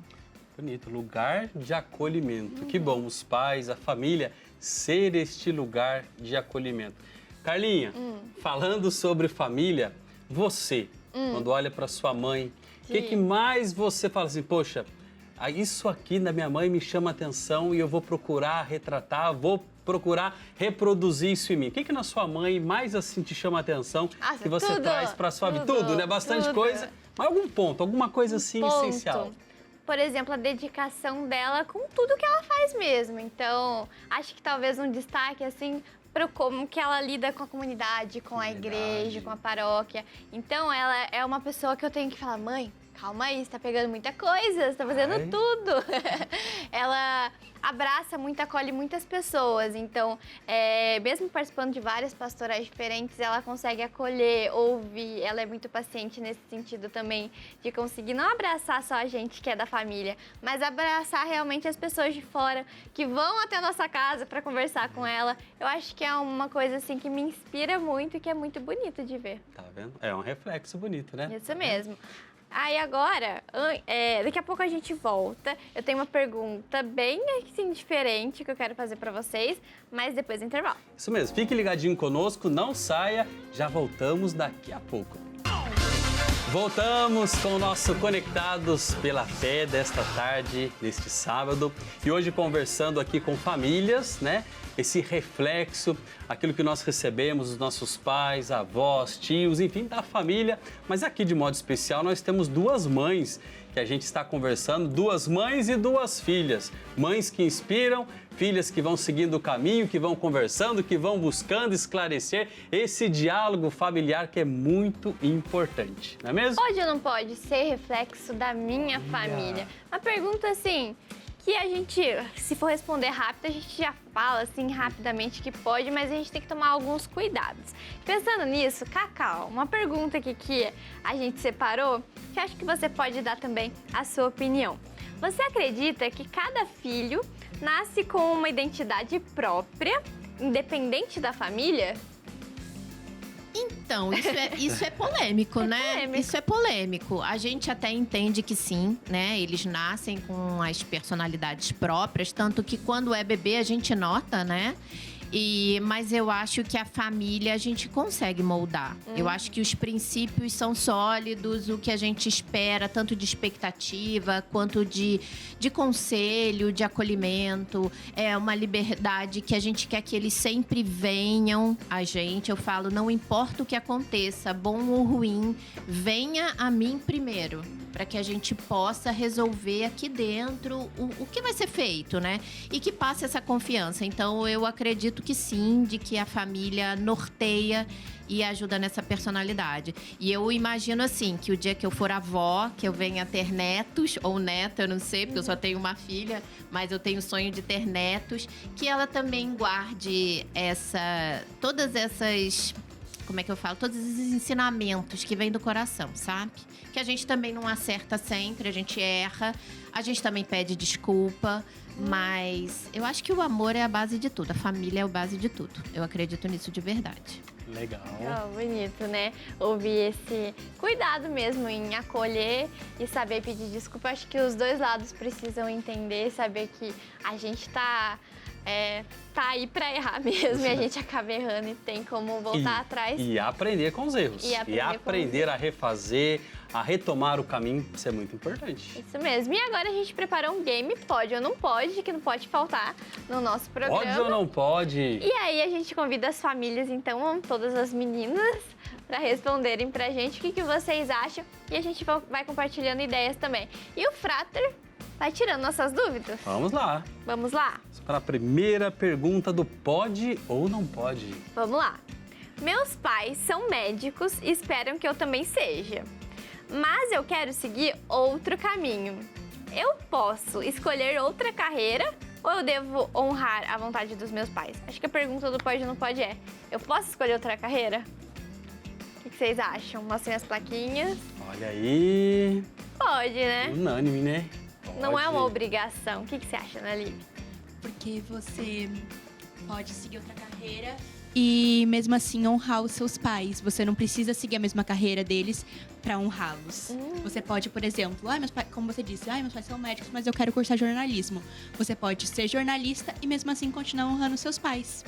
Bonito, lugar de acolhimento. Que bom, os pais, a família, ser este lugar de acolhimento. Carlinha, falando sobre família, você, quando olha para sua mãe, o que mais você fala assim, poxa, isso aqui da minha mãe me chama atenção e eu vou procurar retratar, vou procurar reproduzir isso em mim. O que na sua mãe mais assim te chama atenção que você traz para sua vida? Tudo, né? Bastante coisa, mas algum ponto, alguma coisa assim essencial. Por exemplo, a dedicação dela com tudo que ela faz mesmo. Então, acho que talvez um destaque assim para como que ela lida com a comunidade, com a igreja, com a paróquia. Então, ela é uma pessoa que eu tenho que falar, mãe, calma aí, você tá pegando muita coisa, você tá fazendo tudo. Ela abraça muito, acolhe muitas pessoas. Então, mesmo participando de várias pastorais diferentes, ela consegue acolher, ouvir. Ela é muito paciente nesse sentido também, de conseguir não abraçar só a gente que é da família, mas abraçar realmente as pessoas de fora que vão até a nossa casa para conversar com ela. Eu acho que é uma coisa assim que me inspira muito e que é muito bonito de ver. Tá vendo? É um reflexo bonito, né? Isso mesmo. Aí agora, daqui a pouco a gente volta. Eu tenho uma pergunta bem assim, diferente que eu quero fazer para vocês, mas depois do intervalo. Isso mesmo, fique ligadinho conosco, não saia, já voltamos daqui a pouco. Voltamos com o nosso Conectados pela Fé desta tarde, neste sábado. E hoje conversando aqui com famílias, né? Esse reflexo, aquilo que nós recebemos dos nossos pais, avós, tios, enfim, da família. Mas aqui, de modo especial, nós temos duas mães que a gente está conversando, duas mães e duas filhas. Mães que inspiram, filhas que vão seguindo o caminho, que vão conversando, que vão buscando esclarecer esse diálogo familiar que é muito importante, não é mesmo? Pode ou não pode ser reflexo da minha família? Uma pergunta assim, que a gente, se for responder rápido, a gente já fala assim rapidamente que pode, mas a gente tem que tomar alguns cuidados. Pensando nisso, Cacau, uma pergunta aqui que a gente separou, que acho que você pode dar também a sua opinião. Você acredita que cada filho nasce com uma identidade própria, independente da família? Então, isso é polêmico, né? Isso é polêmico. A gente até entende que sim, né? Eles nascem com as personalidades próprias, tanto que quando é bebê a gente nota, né? Mas eu acho que a família a gente consegue moldar. Eu acho que os princípios são sólidos, o que a gente espera, tanto de expectativa quanto de conselho, de acolhimento. É uma liberdade que a gente quer que eles sempre venham a gente. Eu falo, não importa o que aconteça, bom ou ruim, venha a mim primeiro, para que a gente possa resolver aqui dentro o que vai ser feito, né? E que passe essa confiança. Então, eu acredito que sim, de que a família norteia e ajuda nessa personalidade. E eu imagino assim, que o dia que eu for avó, que eu venha ter netos, ou neta, eu não sei, porque eu só tenho uma filha, mas eu tenho o sonho de ter netos, que ela também guarde todas essas... Como é que eu falo? Todos esses ensinamentos que vêm do coração, sabe? Que a gente também não acerta sempre, a gente erra, a gente também pede desculpa, mas eu acho que o amor é a base de tudo, a família é a base de tudo. Eu acredito nisso de verdade. Legal. Bonito, né? Ouvir esse cuidado mesmo em acolher e saber pedir desculpa. Acho que os dois lados precisam entender, saber que a gente tá aí pra errar mesmo e a gente acaba errando e tem como voltar atrás. E aprender com os erros. E aprender a refazer, a retomar o caminho, isso é muito importante. Isso mesmo. E agora a gente preparou um game, pode ou não pode, que não pode faltar no nosso programa. Pode ou não pode? E aí a gente convida as famílias, então, todas as meninas, para responderem pra gente o que vocês acham. E a gente vai compartilhando ideias também. E o Frater vai tirando nossas dúvidas. Vamos lá. Vamos lá? Para a primeira pergunta do pode ou não pode. Vamos lá. Meus pais são médicos e esperam que eu também seja. Mas eu quero seguir outro caminho. Eu posso escolher outra carreira ou eu devo honrar a vontade dos meus pais? Acho que a pergunta do pode ou não pode é: eu posso escolher outra carreira? O que vocês acham? Mostrem as plaquinhas. Olha aí. Pode, né? Unânime, né? Não é uma obrigação. O que você acha, Ana Lívia? Porque você pode seguir outra carreira e mesmo assim honrar os seus pais. Você não precisa seguir a mesma carreira deles para honrá-los. Você pode, por exemplo, meus pais, como você disse, meus pais são médicos, mas eu quero cursar jornalismo. Você pode ser jornalista e mesmo assim continuar honrando seus pais.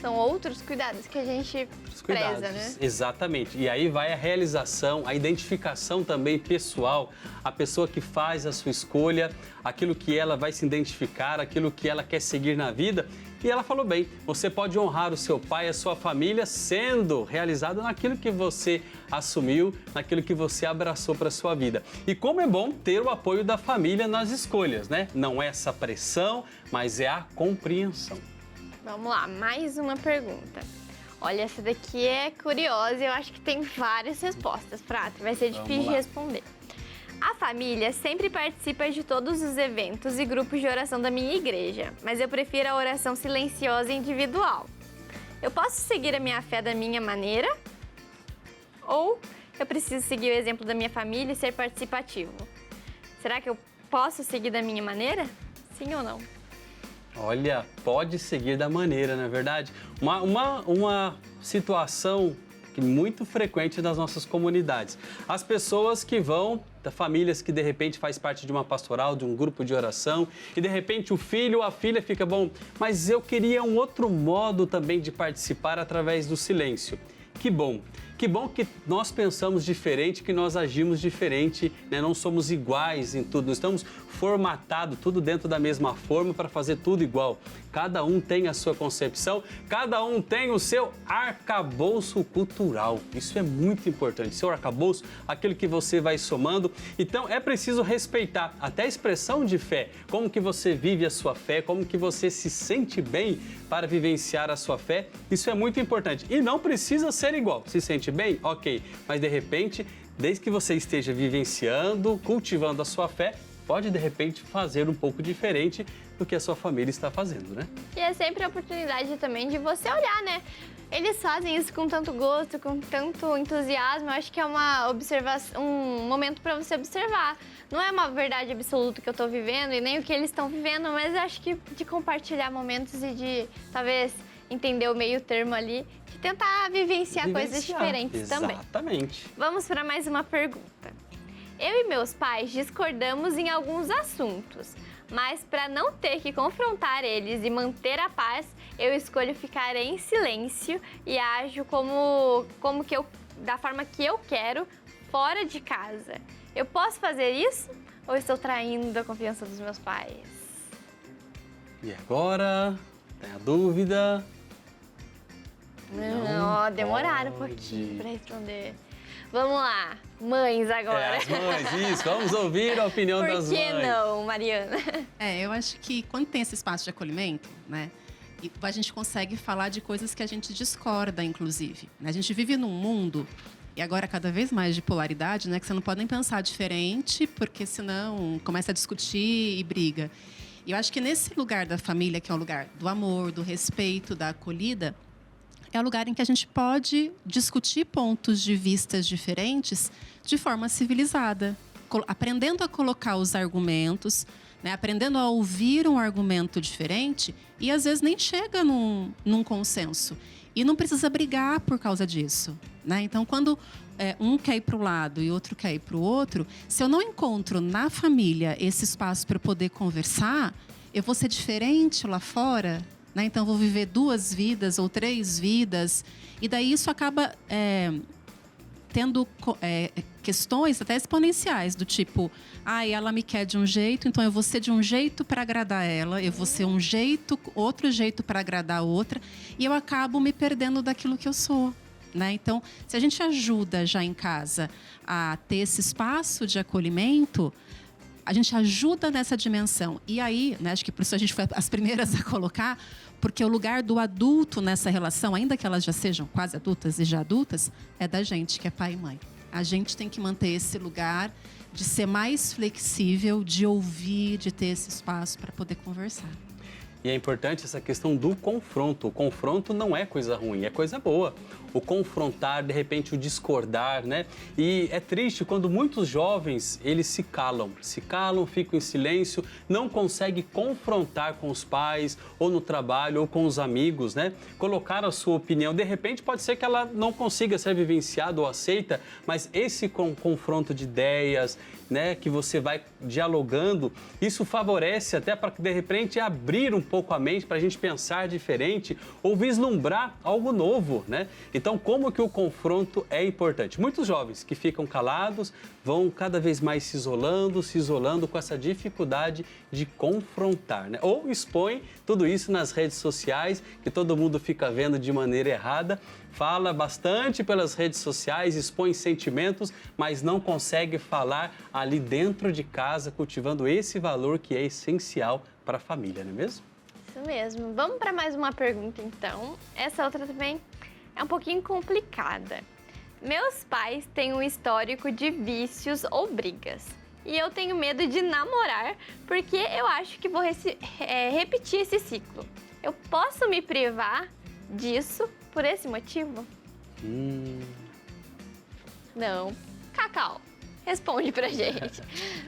São outros cuidados que a gente preza, né? Exatamente. E aí vai a realização, a identificação também pessoal, a pessoa que faz a sua escolha, aquilo que ela vai se identificar, aquilo que ela quer seguir na vida. E ela falou bem, você pode honrar o seu pai, a sua família, sendo realizado naquilo que você assumiu, naquilo que você abraçou para a sua vida. E como é bom ter o apoio da família nas escolhas, né? Não é essa pressão, mas é a compreensão. Vamos lá, mais uma pergunta. Olha, essa daqui é curiosa e eu acho que tem várias respostas, Prata. Vai ser difícil de responder. A família sempre participa de todos os eventos e grupos de oração da minha igreja, mas eu prefiro a oração silenciosa e individual. Eu posso seguir a minha fé da minha maneira? Ou eu preciso seguir o exemplo da minha família e ser participativo? Será que eu posso seguir da minha maneira? Sim ou não? Olha, pode seguir da maneira, não é verdade? Uma situação que muito frequente nas nossas comunidades. As pessoas que vão, famílias que de repente faz parte de uma pastoral, de um grupo de oração, e de repente o filho ou a filha fica, bom, mas eu queria um outro modo também de participar através do silêncio. Que bom que nós pensamos diferente, que nós agimos diferente, né? Não somos iguais em tudo, nós estamos formatados, tudo dentro da mesma forma para fazer tudo igual. Cada um tem a sua concepção, cada um tem o seu arcabouço cultural. Isso é muito importante, seu arcabouço, aquilo que você vai somando. Então é preciso respeitar até a expressão de fé, como que você vive a sua fé, como que você se sente bem para vivenciar a sua fé. Isso é muito importante e não precisa ser igual. Se sente bem? Ok, mas de repente, desde que você esteja vivenciando, cultivando a sua fé, pode de repente fazer um pouco diferente do que a sua família está fazendo, né? E é sempre a oportunidade também de você olhar, né? Eles fazem isso com tanto gosto, com tanto entusiasmo, eu acho que é uma observação, um momento para você observar. Não é uma verdade absoluta que eu estou vivendo e nem o que eles estão vivendo, mas eu acho que de compartilhar momentos e de talvez entender o meio termo ali, de tentar vivenciar coisas diferentes também. Exatamente. Vamos para mais uma pergunta. Eu e meus pais discordamos em alguns assuntos, mas para não ter que confrontar eles e manter a paz, eu escolho ficar em silêncio e ajo da forma que eu quero, fora de casa. Eu posso fazer isso ou estou traindo a confiança dos meus pais? E agora? Tem a dúvida? Não, demoraram um pouquinho para responder. Vamos lá, mães agora. As mães, isso. Vamos ouvir a opinião das mães. Por que não, Mariana? Eu acho que quando tem esse espaço de acolhimento, né, a gente consegue falar de coisas que a gente discorda, inclusive. A gente vive num mundo, e agora cada vez mais de polaridade, né, que você não pode nem pensar diferente, porque senão começa a discutir e briga. E eu acho que nesse lugar da família, que é o lugar do amor, do respeito, da acolhida, é o lugar em que a gente pode discutir pontos de vistas diferentes de forma civilizada, aprendendo a colocar os argumentos, né, aprendendo a ouvir um argumento diferente e às vezes nem chega num consenso. E não precisa brigar por causa disso, né? Então, quando um quer ir para o lado e outro quer ir para o outro, se eu não encontro na família esse espaço para eu poder conversar, eu vou ser diferente lá fora, né? Então, vou viver 2 vidas ou 3 vidas. E daí isso acaba tendo questões até exponenciais, do tipo, ela me quer de um jeito, então eu vou ser de um jeito para agradar ela, eu vou ser outro jeito para agradar a outra, e eu acabo me perdendo daquilo que eu sou, né? Então, se a gente ajuda já em casa a ter esse espaço de acolhimento, a gente ajuda nessa dimensão. E aí, né, acho que por isso a gente foi as primeiras a colocar, porque o lugar do adulto nessa relação, ainda que elas já sejam quase adultas e já adultas, é da gente, que é pai e mãe. A gente tem que manter esse lugar de ser mais flexível, de ouvir, de ter esse espaço para poder conversar. E é importante essa questão do confronto. O confronto não é coisa ruim, é coisa boa. O confrontar, de repente o discordar, né? E é triste quando muitos jovens, eles se calam, ficam em silêncio, não conseguem confrontar com os pais, ou no trabalho, ou com os amigos, né? Colocar a sua opinião. De repente pode ser que ela não consiga ser vivenciada ou aceita, mas esse confronto de ideias, né, que você vai dialogando, isso favorece até para que de repente abrir um pouco a mente para a gente pensar diferente ou vislumbrar algo novo, né? Então, como que o confronto é importante? Muitos jovens que ficam calados vão cada vez mais se isolando com essa dificuldade de confrontar, né? Ou expõem tudo isso nas redes sociais, que todo mundo fica vendo de maneira errada, fala bastante pelas redes sociais, expõe sentimentos, mas não consegue falar ali dentro de casa, cultivando esse valor que é essencial para a família, não é mesmo? Isso mesmo. Vamos para mais uma pergunta, então. Essa outra também é um pouquinho complicada. Meus pais têm um histórico de vícios ou brigas. E eu tenho medo de namorar porque eu acho que vou repetir esse ciclo. Eu posso me privar disso por esse motivo? Não. Cacau, responde pra gente.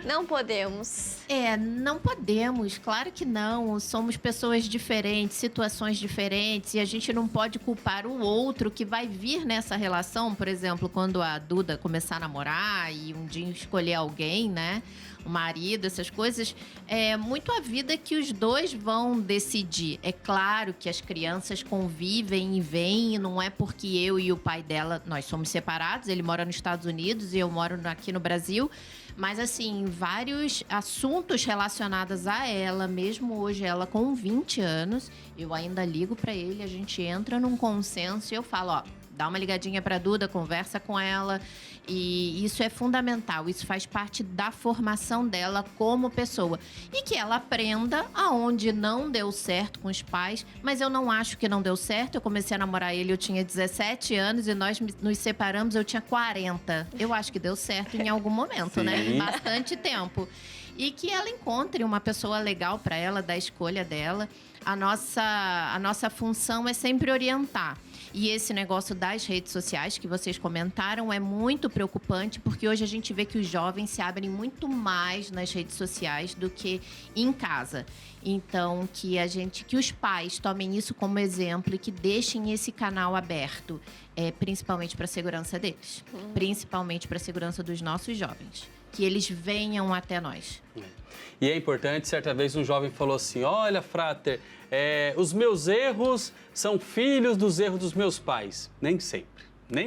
Não podemos. Não podemos, claro que não. Somos pessoas diferentes, situações diferentes, e a gente não pode culpar o outro que vai vir nessa relação. Por exemplo, quando a Duda começar a namorar e um dia escolher alguém, né? O marido, essas coisas, é muito a vida que os dois vão decidir. É claro que as crianças convivem e vêm, não é porque eu e o pai dela, nós somos separados, ele mora nos Estados Unidos e eu moro aqui no Brasil, mas assim, vários assuntos relacionados a ela, mesmo hoje ela com 20 anos, eu ainda ligo para ele, a gente entra num consenso e eu falo, ó, dá uma ligadinha pra Duda, conversa com ela. E isso é fundamental, isso faz parte da formação dela como pessoa. E que ela aprenda aonde não deu certo com os pais, mas eu não acho que não deu certo. Eu comecei a namorar ele, eu tinha 17 anos e nós nos separamos, eu tinha 40. Eu acho que deu certo em algum momento, né? Bastante tempo. E que ela encontre uma pessoa legal para ela, da escolha dela. A nossa função é sempre orientar. E esse negócio das redes sociais que vocês comentaram é muito preocupante, porque hoje a gente vê que os jovens se abrem muito mais nas redes sociais do que em casa. Então, que os pais tomem isso como exemplo e que deixem esse canal aberto, principalmente para a segurança deles, principalmente para a segurança dos nossos jovens, que eles venham até nós. E é importante, certa vez um jovem falou assim, olha, Frater, os meus erros são filhos dos erros dos meus pais. Nem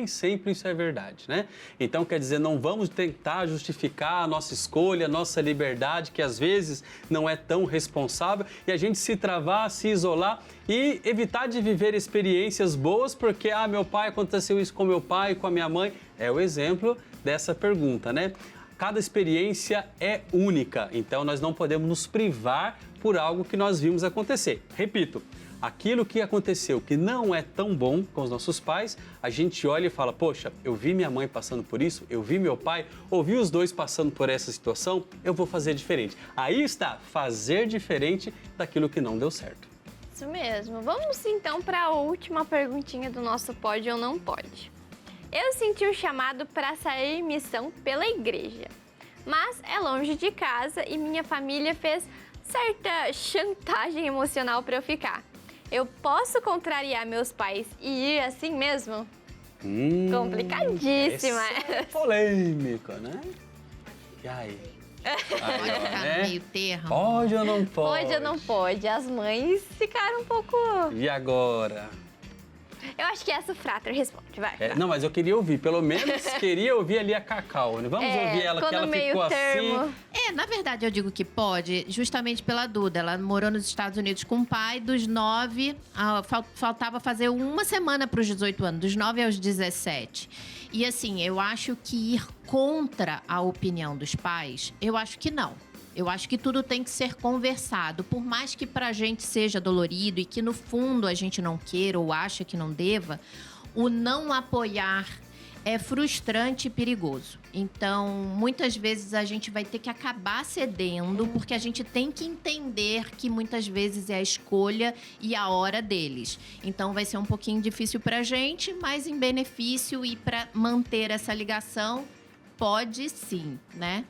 sempre isso é verdade, né? Então, quer dizer, não vamos tentar justificar a nossa escolha, a nossa liberdade, que às vezes não é tão responsável, e a gente se travar, se isolar e evitar de viver experiências boas, porque, meu pai, aconteceu isso com meu pai, com a minha mãe. É o exemplo dessa pergunta, né? Cada experiência é única, então nós não podemos nos privar por algo que nós vimos acontecer. Repito, aquilo que aconteceu que não é tão bom com os nossos pais, a gente olha e fala, poxa, eu vi minha mãe passando por isso, eu vi meu pai, ouvi os dois passando por essa situação, eu vou fazer diferente. Aí está, fazer diferente daquilo que não deu certo. Isso mesmo. Vamos então para a última perguntinha do nosso Pode ou Não Pode. Eu senti um chamado para sair em missão pela igreja, mas é longe de casa e minha família fez certa chantagem emocional para eu ficar. Eu posso contrariar meus pais e ir assim mesmo? Complicadíssima. É polêmico, né? E aí? Pode ficar no meio termo. Pode ou não pode? Pode ou não pode? As mães ficaram um pouco... E agora? Eu acho que essa Frater responde, vai. Não, mas eu queria ouvir, pelo menos queria ouvir ali a Cacau. Vamos ouvir ela, que ela ficou assim. Na verdade eu digo que pode, justamente pela Duda. Ela morou nos Estados Unidos com o pai, dos 9, faltava fazer uma semana para os 18 anos, dos 9 aos 17. E assim, eu acho que ir contra a opinião dos pais, eu acho que não. Eu acho que tudo tem que ser conversado, por mais que pra gente seja dolorido e que no fundo a gente não queira ou acha que não deva, o não apoiar é frustrante e perigoso. Então, muitas vezes a gente vai ter que acabar cedendo, porque a gente tem que entender que muitas vezes é a escolha e a hora deles. Então, vai ser um pouquinho difícil pra gente, mas em benefício e para manter essa ligação, pode sim, né?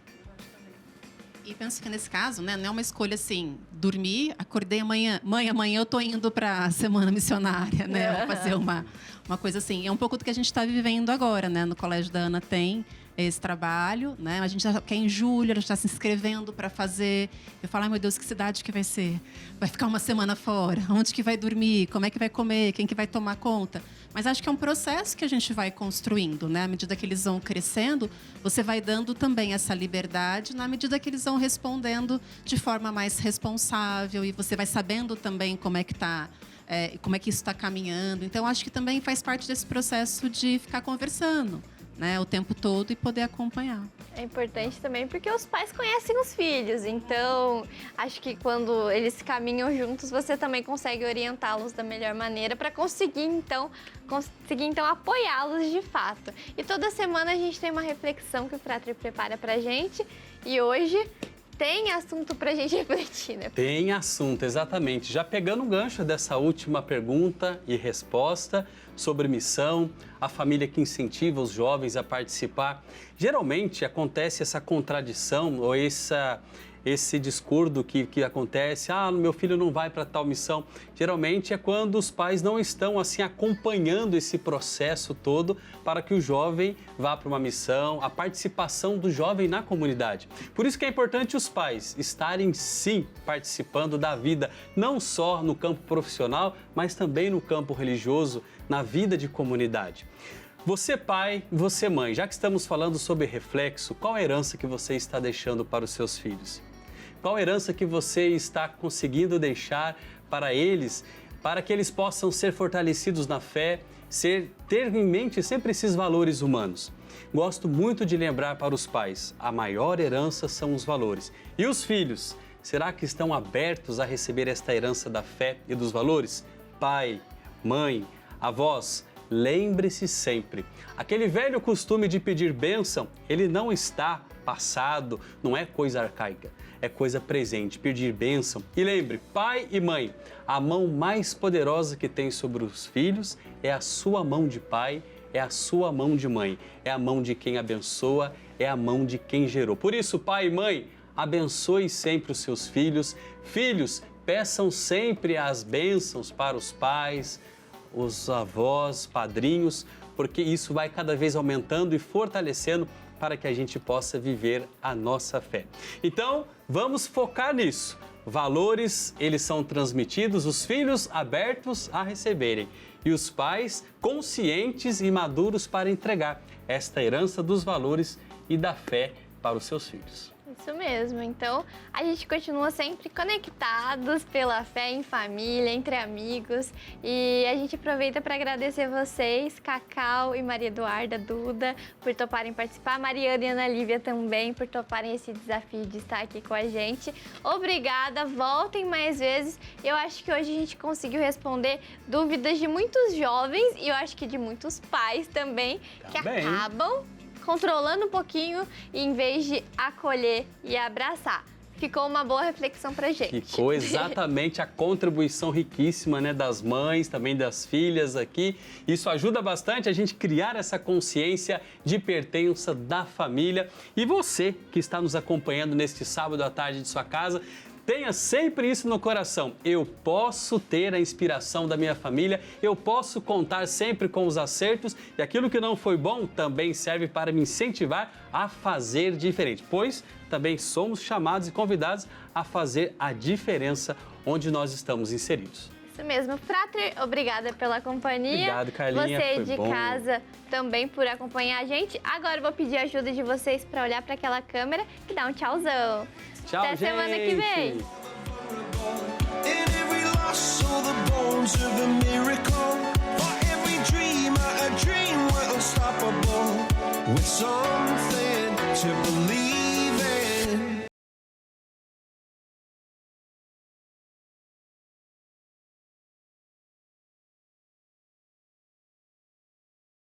E penso que nesse caso, né, não é uma escolha assim, dormir, acordei amanhã, mãe, amanhã eu tô indo para a semana missionária, né, vou fazer uma coisa assim. É um pouco do que a gente está vivendo agora, né, no Colégio da Ana tem esse trabalho, né, a gente já quer em julho, a gente está se inscrevendo para fazer. Eu falo, ai meu Deus, que cidade que vai ser? Vai ficar uma semana fora? Onde que vai dormir? Como é que vai comer? Quem que vai tomar conta? Mas acho que é um processo que a gente vai construindo, né? À medida que eles vão crescendo, você vai dando também essa liberdade, na medida que eles vão respondendo de forma mais responsável e você vai sabendo também como é que como é que isso está caminhando. Então, acho que também faz parte desse processo de ficar conversando, né, o tempo todo e poder acompanhar. É importante também porque os pais conhecem os filhos, então acho que quando eles caminham juntos, você também consegue orientá-los da melhor maneira para conseguir então apoiá-los de fato. E toda semana a gente tem uma reflexão que o Fratri prepara pra gente e hoje tem assunto pra gente refletir, né? Tem assunto, exatamente. Já pegando o gancho dessa última pergunta e resposta sobre missão, a família que incentiva os jovens a participar. Geralmente acontece essa contradição ou esse discurso que acontece, meu filho não vai para tal missão. Geralmente é quando os pais não estão assim acompanhando esse processo todo para que o jovem vá para uma missão, a participação do jovem na comunidade. Por isso que é importante os pais estarem sim participando da vida, não só no campo profissional, mas também no campo religioso, na vida de comunidade. Você pai, você mãe, já que estamos falando sobre reflexo, qual a herança que você está deixando para os seus filhos? Qual a herança que você está conseguindo deixar para eles, para que eles possam ser fortalecidos na fé, ter em mente sempre esses valores humanos? Gosto muito de lembrar para os pais, a maior herança são os valores. E os filhos, será que estão abertos a receber esta herança da fé e dos valores? Pai, mãe, avós, lembre-se sempre, aquele velho costume de pedir bênção, ele não está passado, não é coisa arcaica, é coisa presente, pedir bênção. E lembre, pai e mãe, a mão mais poderosa que tem sobre os filhos é a sua mão de pai, é a sua mão de mãe, é a mão de quem abençoa, é a mão de quem gerou. Por isso, pai e mãe, abençoe sempre os seus filhos. Filhos, peçam sempre as bênçãos para os pais, os avós, padrinhos, porque isso vai cada vez aumentando e fortalecendo para que a gente possa viver a nossa fé. Então, vamos focar nisso. Valores, eles são transmitidos, os filhos abertos a receberem e os pais conscientes e maduros para entregar esta herança dos valores e da fé para os seus filhos. Isso mesmo, então a gente continua sempre conectados pela fé em família, entre amigos e a gente aproveita para agradecer vocês, Cacau e Maria Eduarda, Duda, por toparem participar, Mariana e Ana Lívia também por toparem esse desafio de estar aqui com a gente. Obrigada, voltem mais vezes. Eu acho que hoje a gente conseguiu responder dúvidas de muitos jovens e eu acho que de muitos pais também. Que acabam controlando um pouquinho em vez de acolher e abraçar. Ficou uma boa reflexão pra gente. Ficou exatamente a contribuição riquíssima, né, das mães, também das filhas aqui. Isso ajuda bastante a gente criar essa consciência de pertença da família. E você que está nos acompanhando neste sábado à tarde de sua casa, tenha sempre isso no coração. Eu posso ter a inspiração da minha família, eu posso contar sempre com os acertos e aquilo que não foi bom também serve para me incentivar a fazer diferente, pois também somos chamados e convidados a fazer a diferença onde nós estamos inseridos. Isso mesmo. Fratri, obrigada pela companhia. Obrigado, Carlinha. Você de casa também por acompanhar a gente. Agora eu vou pedir a ajuda de vocês para olhar para aquela câmera e dar um tchauzão. Tchau, até gente. semana que vem. With something to believe